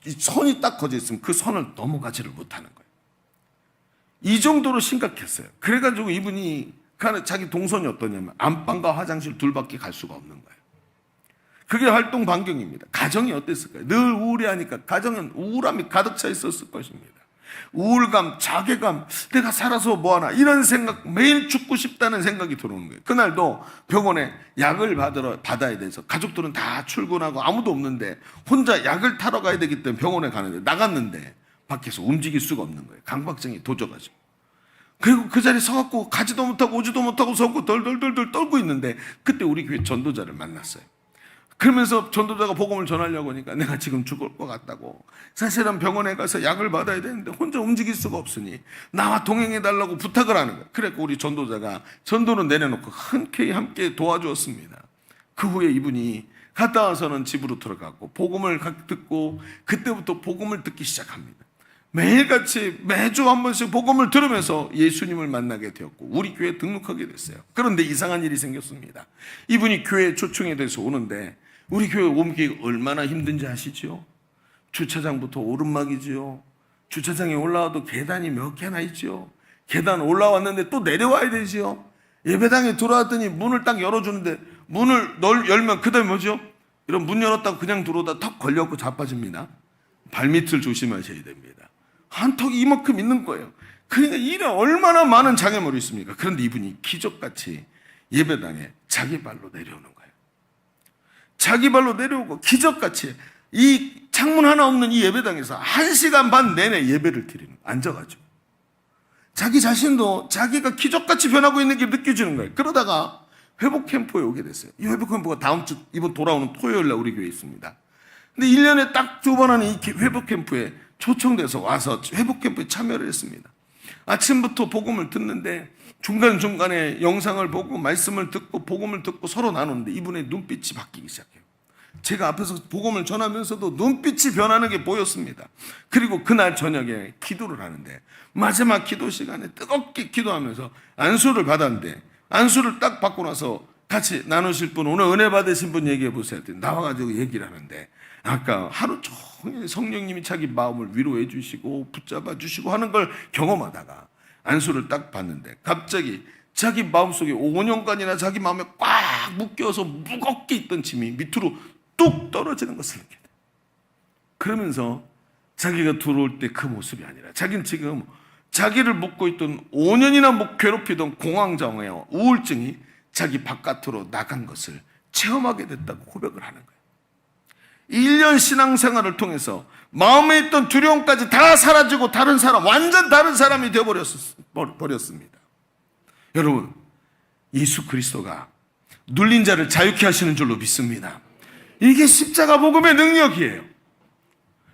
이 선이 딱 거져 있으면 그 선을 넘어가지를 못하는 거예요. 이 정도로 심각했어요. 그래가지고 이분이 자기 동선이 어떠냐면 안방과 화장실 둘밖에 갈 수가 없는 거예요. 그게 활동 반경입니다. 가정이 어땠을까요? 늘 우울해하니까 가정은 우울함이 가득 차 있었을 것입니다. 우울감, 자괴감, 내가 살아서 뭐하나 이런 생각, 매일 죽고 싶다는 생각이 들어오는 거예요. 그날도 병원에 약을 받아야 돼서 가족들은 다 출근하고 아무도 없는데 혼자 약을 타러 가야 되기 때문에 병원에 가는데 나갔는데 밖에서 움직일 수가 없는 거예요. 강박증이 도져가지고. 그리고 그 자리에 서갖고 가지도 못하고 오지도 못하고 서고 덜덜덜덜 떨고 있는데 그때 우리 교회 전도자를 만났어요. 그러면서 전도자가 복음을 전하려고 하니까 내가 지금 죽을 것 같다고, 사실은 병원에 가서 약을 받아야 되는데 혼자 움직일 수가 없으니 나와 동행해달라고 부탁을 하는 거예요. 그래서 우리 전도자가 전도는 내려놓고 흔쾌히 함께 도와주었습니다. 그 후에 이분이 갔다 와서는 집으로 들어가고 복음을 듣고 그때부터 복음을 듣기 시작합니다. 매일같이 매주 한 번씩 복음을 들으면서 예수님을 만나게 되었고 우리 교회에 등록하게 됐어요. 그런데 이상한 일이 생겼습니다. 이분이 교회 초청에 대해서 오는데 우리 교회 오기 얼마나 힘든지 아시죠? 주차장부터 오르막이지요. 주차장에 올라와도 계단이 몇 개나 있죠. 계단 올라왔는데 또 내려와야 되지요. 예배당에 들어왔더니 문을 딱 열어주는데 문을 열면 그 다음에 뭐죠? 이런 문 열었다고 그냥 들어오다 턱 걸려갖고 자빠집니다. 발밑을 조심하셔야 됩니다. 한턱이 이만큼 있는 거예요. 그러니까 이래 얼마나 많은 장애물이 있습니까? 그런데 이분이 기적같이 예배당에 자기 발로 내려오는 거예요. 자기 발로 내려오고 기적같이 이 창문 하나 없는 이 예배당에서 1시간 반 내내 예배를 드리는 거예요. 앉아가지고. 자기 자신도 자기가 기적같이 변하고 있는 게 느껴지는 거예요. 그러다가 회복 캠프에 오게 됐어요. 이 회복 캠프가 다음 주 이번 돌아오는 토요일 날 우리 교회에 있습니다. 근데 1년에 딱 2번 하는 이 회복 캠프에 초청돼서 와서 회복 캠프에 참여를 했습니다. 아침부터 복음을 듣는데 중간중간에 영상을 보고 말씀을 듣고 복음을 듣고 서로 나누는데 이분의 눈빛이 바뀌기 시작해요. 제가 앞에서 복음을 전하면서도 눈빛이 변하는 게 보였습니다. 그리고 그날 저녁에 기도를 하는데 마지막 기도 시간에 뜨겁게 기도하면서 안수를 받았는데 안수를 딱 받고 나서 같이 나누실 분 오늘 은혜 받으신 분 얘기해 보세요. 나와가지고 얘기를 하는데 아까 하루 종일 성령님이 자기 마음을 위로해 주시고 붙잡아 주시고 하는 걸 경험하다가 안수를 딱 받는데 갑자기 자기 마음속에 5년간이나 자기 마음에 꽉 묶여서 무겁게 있던 짐이 밑으로 뚝 떨어지는 것을 느껴요. 그러면서 자기가 들어올 때 그 모습이 아니라 자기는 지금 자기를 묶고 있던 5년이나 괴롭히던 공황장애 우울증이 자기 바깥으로 나간 것을 체험하게 됐다고 고백을 하는 거예요. 1년 신앙생활을 통해서 마음에 있던 두려움까지 다 사라지고 다른 사람, 완전 다른 사람이 되어버렸습니다. 여러분, 예수 그리스도가 눌린 자를 자유케 하시는 줄로 믿습니다. 이게 십자가 복음의 능력이에요.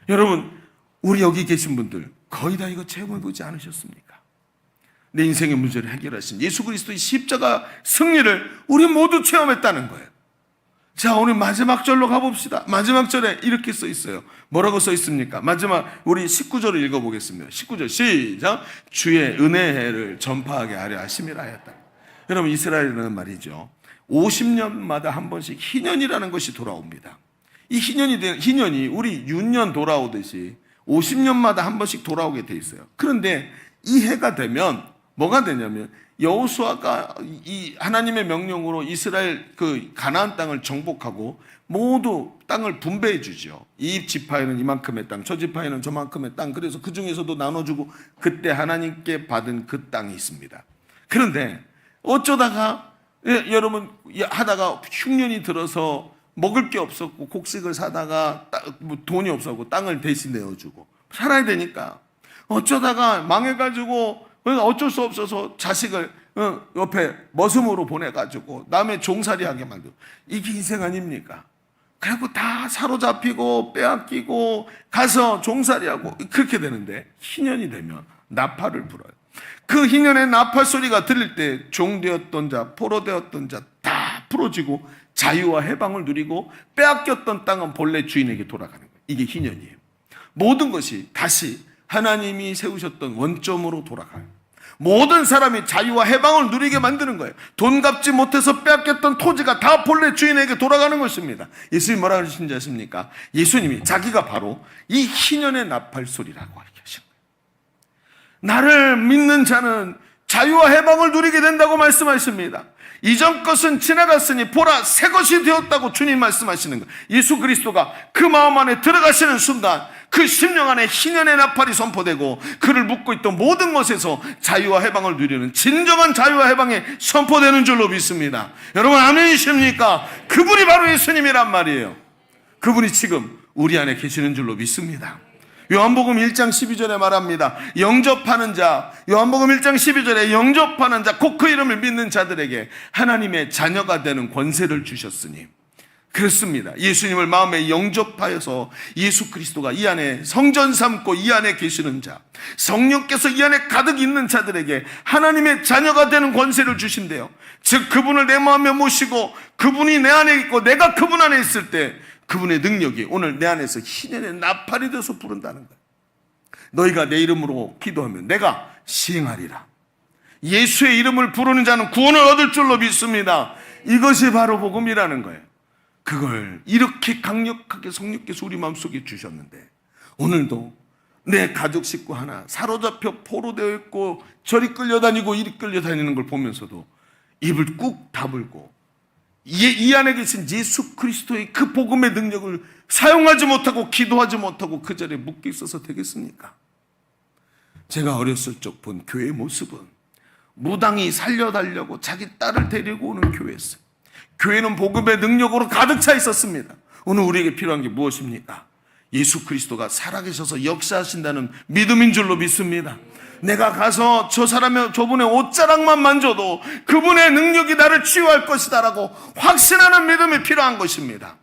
여러분, 우리 여기 계신 분들 거의 다 이거 체험해보지 않으셨습니까? 내 인생의 문제를 해결하신 예수 그리스도의 십자가 승리를 우리 모두 체험했다는 거예요. 자, 오늘 마지막 절로 가봅시다. 마지막 절에 이렇게 써 있어요. 뭐라고 써 있습니까? 마지막 우리 19절을 읽어보겠습니다. 19절 시작. 주의 은혜를 전파하게 하려 하심이라 하였다. 여러분, 이스라엘은 말이죠 50년마다 한 번씩 희년이라는 것이 돌아옵니다. 이 희년이 우리 윤년 돌아오듯이 50년마다 한 번씩 돌아오게 돼 있어요. 그런데 이 해가 되면 뭐가 되냐면 여호수아가 이 하나님의 명령으로 이스라엘 그 가나안 땅을 정복하고 모두 땅을 분배해 주죠. 이 지파에는 이만큼의 땅, 저 지파에는 저만큼의 땅. 그래서 그 중에서도 나눠주고 그때 하나님께 받은 그 땅이 있습니다. 그런데 어쩌다가 여러분 하다가 흉년이 들어서 먹을 게 없었고 곡식을 사다가 돈이 없었고 땅을 대신 내어주고 살아야 되니까 어쩌다가 망해가지고 어쩔 수 없어서 자식을 옆에 머슴으로 보내가지고 남의 종살이하게 만들고 이게 인생 아닙니까? 그래갖고 다 사로잡히고 빼앗기고 가서 종살이하고 그렇게 되는데 희년이 되면 나팔을 불어요. 그 희년의 나팔 소리가 들릴 때 종되었던 자, 포로되었던 자 다 풀어지고 자유와 해방을 누리고 빼앗겼던 땅은 본래 주인에게 돌아가는 거예요. 이게 희년이에요. 모든 것이 다시 하나님이 세우셨던 원점으로 돌아가요. 모든 사람이 자유와 해방을 누리게 만드는 거예요. 돈 갚지 못해서 빼앗겼던 토지가 다 본래 주인에게 돌아가는 것입니다. 예수님이 뭐라고 하시는지 아십니까? 예수님이 자기가 바로 이 희년의 나팔 소리라고 하신 거예요. 나를 믿는 자는 자유와 해방을 누리게 된다고 말씀하십니다. 이전 것은 지나갔으니 보라 새 것이 되었다고 주님 말씀하시는 거예요. 예수 그리스도가 그 마음 안에 들어가시는 순간 그 심령 안에 희년의 나팔이 선포되고 그를 묶고 있던 모든 것에서 자유와 해방을 누리는 진정한 자유와 해방이 선포되는 줄로 믿습니다. 여러분 아멘이십니까? 그분이 바로 예수님이란 말이에요. 그분이 지금 우리 안에 계시는 줄로 믿습니다. 요한복음 1장 12절에 말합니다. 영접하는 자, 요한복음 1장 12절에 영접하는 자, 곧 그 이름을 믿는 자들에게 하나님의 자녀가 되는 권세를 주셨으니 그렇습니다. 예수님을 마음에 영접하여서 예수 그리스도가 이 안에 성전 삼고 이 안에 계시는 자, 성령께서 이 안에 가득 있는 자들에게 하나님의 자녀가 되는 권세를 주신대요. 즉 그분을 내 마음에 모시고 그분이 내 안에 있고 내가 그분 안에 있을 때 그분의 능력이 오늘 내 안에서 희년의 나팔이 돼서 부른다는 거예요. 너희가 내 이름으로 기도하면 내가 시행하리라. 예수의 이름을 부르는 자는 구원을 얻을 줄로 믿습니다. 이것이 바로 복음이라는 거예요. 그걸 이렇게 강력하게 성령께서 우리 마음속에 주셨는데, 오늘도 내 가족 식구 하나 사로잡혀 포로되어 있고 저리 끌려다니고 이리 끌려다니는 걸 보면서도 입을 꾹 다물고 이 안에 계신 예수 그리스도의 그 복음의 능력을 사용하지 못하고 기도하지 못하고 그 자리에 묶여 있어서 되겠습니까? 제가 어렸을 적 본 교회의 모습은 무당이 살려달라고 자기 딸을 데리고 오는 교회였어요. 교회는 복음의 능력으로 가득 차 있었습니다. 오늘 우리에게 필요한 게 무엇입니까? 예수 그리스도가 살아계셔서 역사하신다는 믿음인 줄로 믿습니다. 내가 가서 저분의 옷자락만 만져도 그분의 능력이 나를 치유할 것이다 라고 확신하는 믿음이 필요한 것입니다.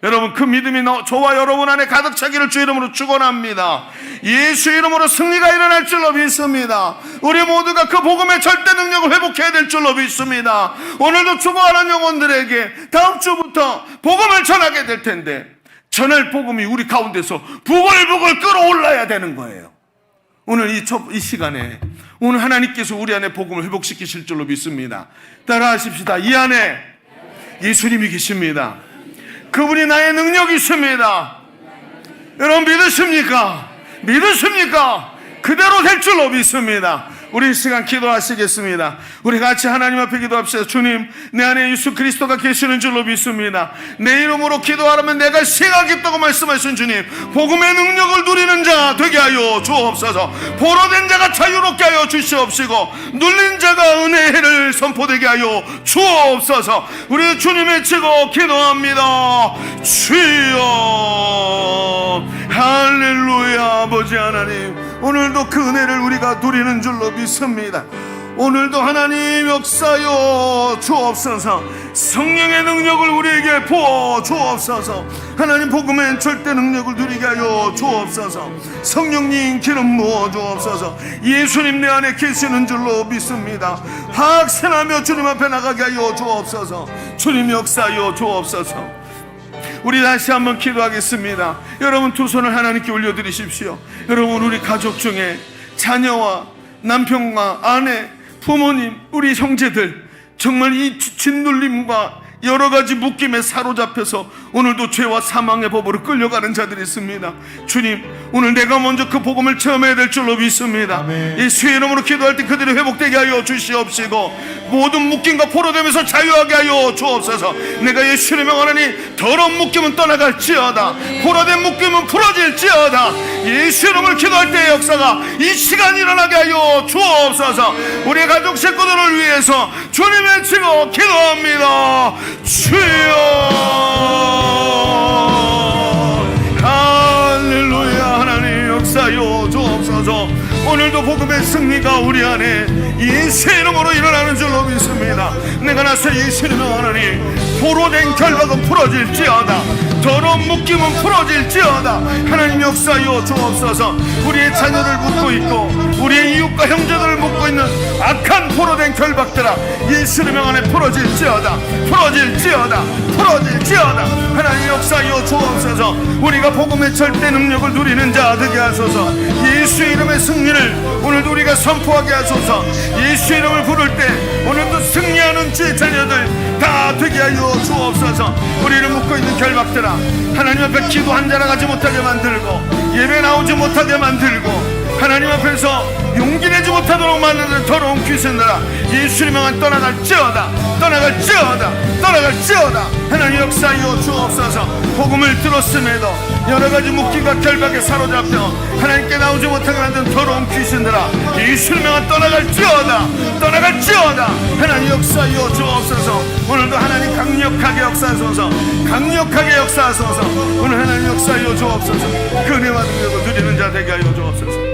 여러분, 그 믿음이 저와 여러분 안에 가득 차기를 주 이름으로 축원합니다. 예수 이름으로 승리가 일어날 줄로 믿습니다. 우리 모두가 그 복음의 절대 능력을 회복해야 될 줄로 믿습니다. 오늘도 죽어가는 영혼들에게 다음 주부터 복음을 전하게 될 텐데, 전할 복음이 우리 가운데서 부글부글 끓어올라야 되는 거예요. 오늘 이 시간에 오늘 하나님께서 우리 안에 복음을 회복시키실 줄로 믿습니다. 따라하십시다. 이 안에 예수님이 계십니다. 그분이 나의 능력이 있습니다. 여러분 믿으십니까? 믿으십니까? 그대로 될 줄로 믿습니다. 우리 이 시간 기도하시겠습니다. 우리 같이 하나님 앞에 기도합시다. 주님, 내 안에 예수 그리스도가 계시는 줄로 믿습니다. 내 이름으로 기도하라면 내가 시행하겠다고 말씀하신 주님, 복음의 능력을 누리는 자 되게 하여 주옵소서. 포로된 자가 자유롭게 하여 주시옵시고 눌린 자가 은혜를 선포되게 하여 주옵소서. 우리 주님 외치고 기도합니다. 주여, 할렐루야. 아버지 하나님, 오늘도 그 은혜를 우리가 누리는 줄로 믿습니다. 오늘도 하나님 역사여 주옵소서. 성령의 능력을 우리에게 부어 주옵소서. 하나님 복음의 절대 능력을 누리게 하여 주옵소서. 성령님 기름 부어 주옵소서. 예수님 내 안에 계시는 줄로 믿습니다. 확신하며 주님 앞에 나가게 하여 주옵소서. 주님 역사여 주옵소서. 우리 다시 한번 기도하겠습니다. 여러분 두 손을 하나님께 올려드리십시오. 여러분, 우리 가족 중에 자녀와 남편과 아내, 부모님, 우리 형제들 정말 이 짓눌림과 여러 가지 묶임에 사로잡혀서 오늘도 죄와 사망의 법으로 끌려가는 자들이 있습니다. 주님, 오늘 내가 먼저 그 복음을 체험해야 될 줄로 믿습니다. 예수의 이름으로 기도할 때 그들이 회복되게 하여 주시옵시고 모든 묶임과 포로되면서 자유하게 하여 주옵소서. 내가 예수의 명하노니 더러운 묶임은 떠나갈지어다, 포로된 묶임은 풀어질지어다. 예수 이름을 기도할 때의 역사가 이 시간 일어나게 하여 주옵소서. 우리 가족 식구들을 위해서 주님 외치고 기도합니다. 주여, 할렐루야. 하나님 역사여 주옵소서. 오늘도 복음의 승리가 우리 안에 예수의 이름으로 일어나는 줄로 믿습니다. 내가 나서 예수의 이름으로 하나니 포로된 결박은 풀어질지어다, 더러운 묶임은 풀어질지어다. 하나님 역사여 주옵소서. 우리의 자녀들 묶고 있고 우리의 이웃과 형제들을 묶고 있는 악한 포로된 결박들아, 예수의 명 안에 풀어질지어다, 풀어질지어다, 풀어질지어다. 하나님 역사여 주옵소서. 우리가 복음의 절대 능력을 누리는 자 되게 하소서. 예수의 이름의 승리를 오늘도 우리가 선포하게 하소서. 예수의 이름을 부를 때 오늘도 승리하는 주의 자녀들 다 되게 하여 주옵소서. 우리를 묶고 있는 결박들아, 하나님 앞에 기도 한자 나가지 못하게 만들고 예배 나오지 못하게 만들고 하나님 앞에서 용기 내지 못하도록 만드는 더러운 귀신들아, 예수의 명은 떠나갈지어다, 떠나갈지어다, 떠나갈지어다. 하나님 역사하여 주옵소서. 복음을 들었음에도 여러 가지 묶임과 결박에 사로잡혀 하나님께 나오지 못하게 만든 더러운 귀신들아, 예수의 명은 떠나갈지어다, 떠나갈지어다. 하나님 역사하여 주옵소서. 오늘도 하나님 강력하게 역사하소서, 강력하게 역사하소서. 오늘 하나님 역사하여 주옵소서. 그 은혜와 능력을 누리는 자 되게 하여 주옵소서.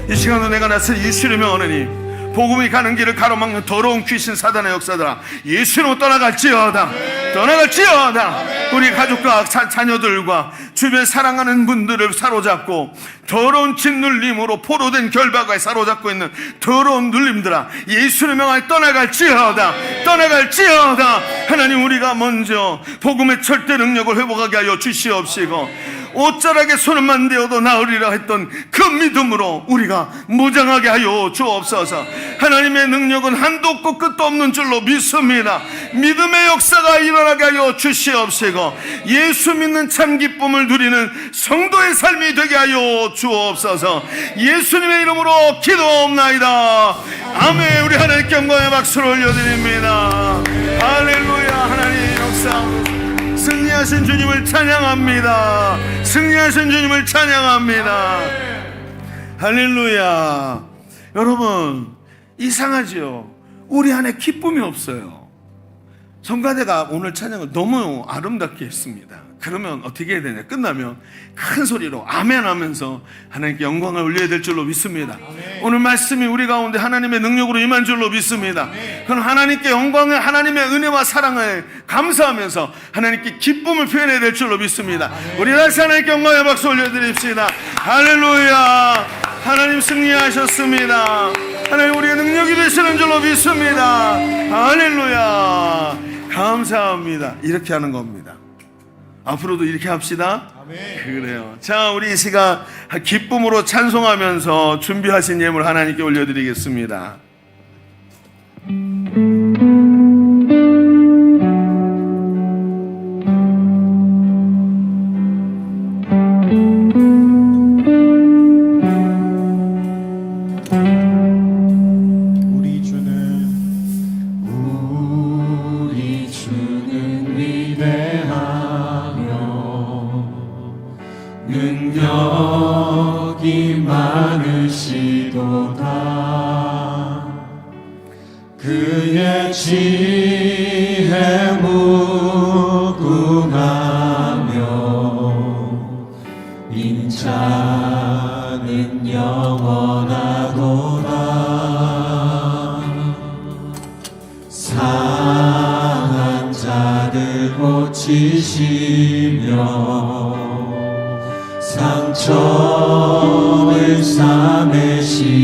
이 시간도 내가 나서 예수를 명하노니 복음이 가는 길을 가로막는 더러운 귀신 사단의 역사들아, 예수로 떠나갈지어다, 떠나갈지어다. 우리 가족과 자녀들과 주변 사랑하는 분들을 사로잡고 더러운 짓눌림으로 포로된 결박에 사로잡고 있는 더러운 눌림들아, 예수의 명하에 떠나갈지어다, 떠나갈지어다. 하나님, 우리가 먼저 복음의 절대 능력을 회복하게 하여 주시옵시고 옷자락에 손만 대어도 나으리라 했던 그 믿음으로 우리가 무장하게 하여 주옵소서. 하나님의 능력은 한도 없고 끝도 없는 줄로 믿습니다. 믿음의 역사가 일어나게 하여 주시옵시고 예수 믿는 참 기쁨을 누리는 성도의 삶이 되게 하여 주옵소서. 예수님의 이름으로 기도옵나이다. 아멘. 우리 하나님께 영광의 박수를 올려드립니다. 할렐루야. 하나님의 역사, 승리하신 주님을 찬양합니다. 승리하신 주님을 찬양합니다. 할렐루야. 여러분, 이상하지요? 우리 안에 기쁨이 없어요. 성가대가 오늘 찬양을 너무 아름답게 했습니다. 그러면 어떻게 해야 되냐? 끝나면 큰 소리로 아멘 하면서 하나님께 영광을 올려야 될 줄로 믿습니다. 오늘 말씀이 우리 가운데 하나님의 능력으로 임한 줄로 믿습니다. 그럼 하나님께 영광을, 하나님의 은혜와 사랑을 감사하면서 하나님께 기쁨을 표현해야 될 줄로 믿습니다. 우리 다시 하나님께 영광의 박수 올려드립시다. 할렐루야. 하나님 승리하셨습니다. 하나님 우리의 능력이 되시는 줄로 믿습니다. 할렐루야. 감사합니다. 이렇게 하는 겁니다. 앞으로도 이렇게 합시다. 그래요. 자, 우리 이 시간 기쁨으로 찬송하면서 준비하신 예물 하나님께 올려드리겠습니다. 우리 주는 위대하며 능력이 많으시도다. 그의 지혜 무궁하며 인자는 영원하도다. 상한 자들 고치시며 상처를 싸매시도다.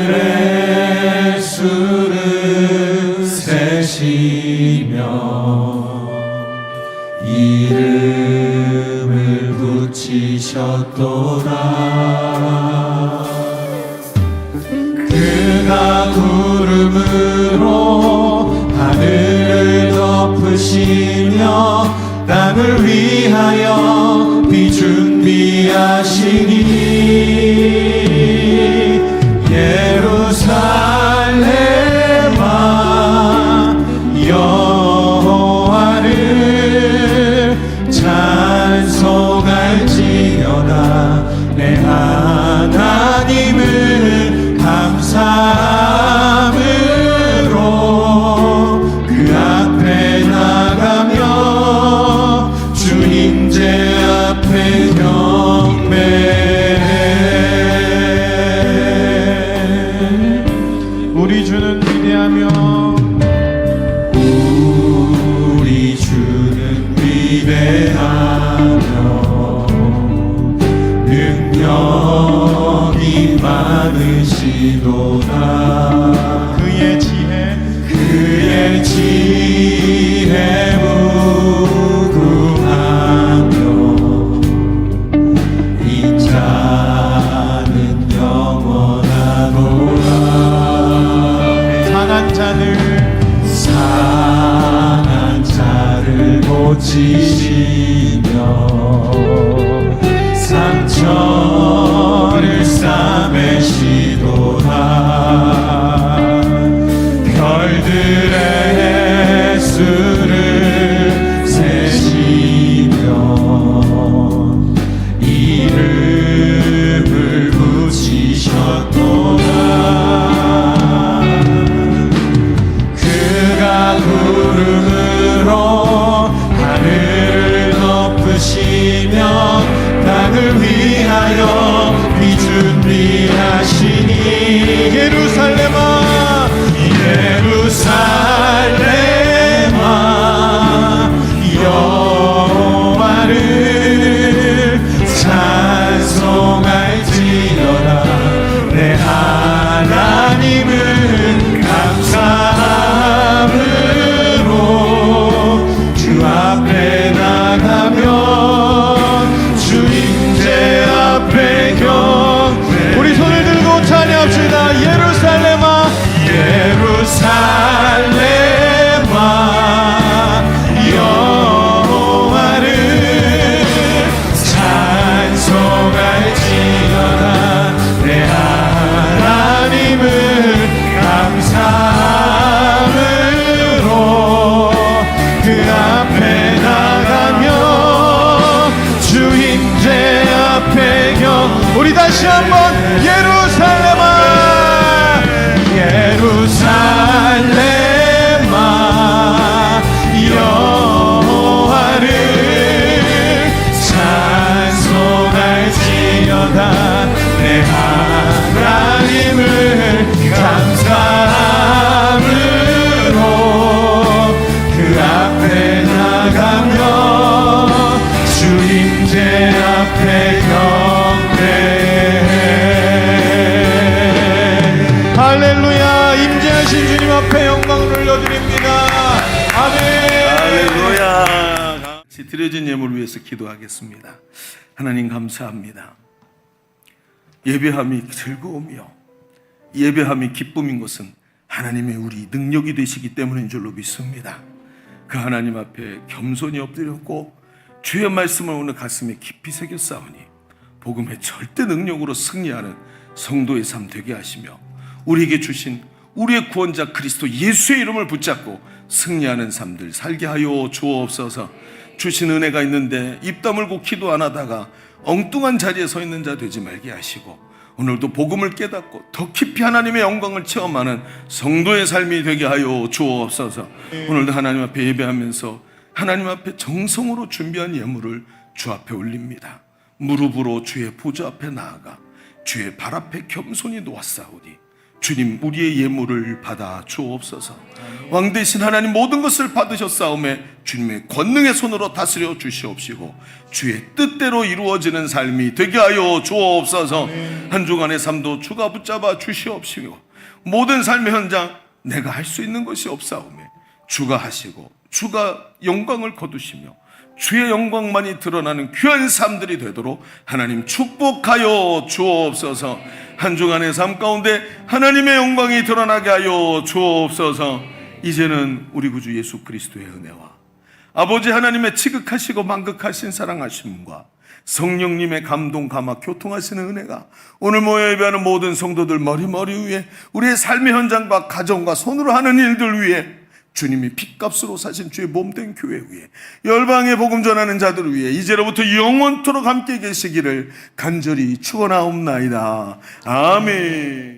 별들의 수를 세시며 이름을 붙이셨도다. 그가 구름으로 하늘을 덮으시며 땅을 위하여 비 준비하시니 예루살렘아 여호와를 찬송할지어다. 내 하나님을 감사함으로 그 앞에 나가며 주님제 앞에 경배해. 우리 주는 위대하며 우리 주는 위대하며 능력이 많으시도다. 그의 지혜 무궁하며 인자는 영원하도다. 상한 자를 고치시며 상처를 싸매시도다. 별들의 수를 세시며 이름을 붙이셨도다. 그가 구름으로 하늘을 덮으시며 땅을 위하여 비 준비하시니 예루살렘아 여호와를 찬송할지어다. 내 하나님을 감사함으로 주 다시 한번 예루살렘아 예루살렘아 여호와를 찬송할지어다 내 하나님을 감사함으로 그 앞에 나가며 주님제 앞에 경배해. 할렐루야. 임재하신 주님 앞에 영광을 올려드립니다. 아멘. 할렐루야. 같이 드려진 예물을 위해서 기도하겠습니다. 하나님 감사합니다. 예배함이 즐거우며 예배함이 기쁨인 것은 하나님의 우리 능력이 되시기 때문인 줄로 믿습니다. 그 하나님 앞에 겸손히 엎드렸고 주의 말씀을 오늘 가슴에 깊이 새겨 싸우니 복음의 절대 능력으로 승리하는 성도의 삶 되게 하시며 우리에게 주신 우리의 구원자 그리스도 예수의 이름을 붙잡고 승리하는 삶들 살게 하여 주옵소서. 주신 은혜가 있는데 입 다물고 기도 안 하다가 엉뚱한 자리에 서 있는 자 되지 말게 하시고 오늘도 복음을 깨닫고 더 깊이 하나님의 영광을 체험하는 성도의 삶이 되게 하여 주옵소서. 오늘도 하나님 앞에 예배하면서 하나님 앞에 정성으로 준비한 예물을 주 앞에 올립니다. 무릎으로 주의 보좌 앞에 나아가 주의 발 앞에 겸손히 놓았사오니 주님 우리의 예물을 받아 주옵소서. 왕 대신 하나님 모든 것을 받으셨사오매 주님의 권능의 손으로 다스려 주시옵시고 주의 뜻대로 이루어지는 삶이 되게 하여 주옵소서. 한 주간의 삶도 주가 붙잡아 주시옵시고 모든 삶의 현장 내가 할 수 있는 것이 없사오매 주가 하시고 주가 영광을 거두시며 주의 영광만이 드러나는 귀한 삶들이 되도록 하나님 축복하여 주옵소서. 한 주간의 삶 가운데 하나님의 영광이 드러나게 하여 주옵소서. 이제는 우리 구주 예수 그리스도의 은혜와 아버지 하나님의 지극하시고 만극하신 사랑하심과 성령님의 감동 감화 교통하시는 은혜가 오늘 모여 예배하는 모든 성도들 머리 위에 우리의 삶의 현장과 가정과 손으로 하는 일들 위에 주님이 핏값으로 사신 주의 몸된 교회 위에 열방의 복음 전하는 자들 위에 이제로부터 영원토록 함께 계시기를 간절히 축원하옵나이다. 아멘.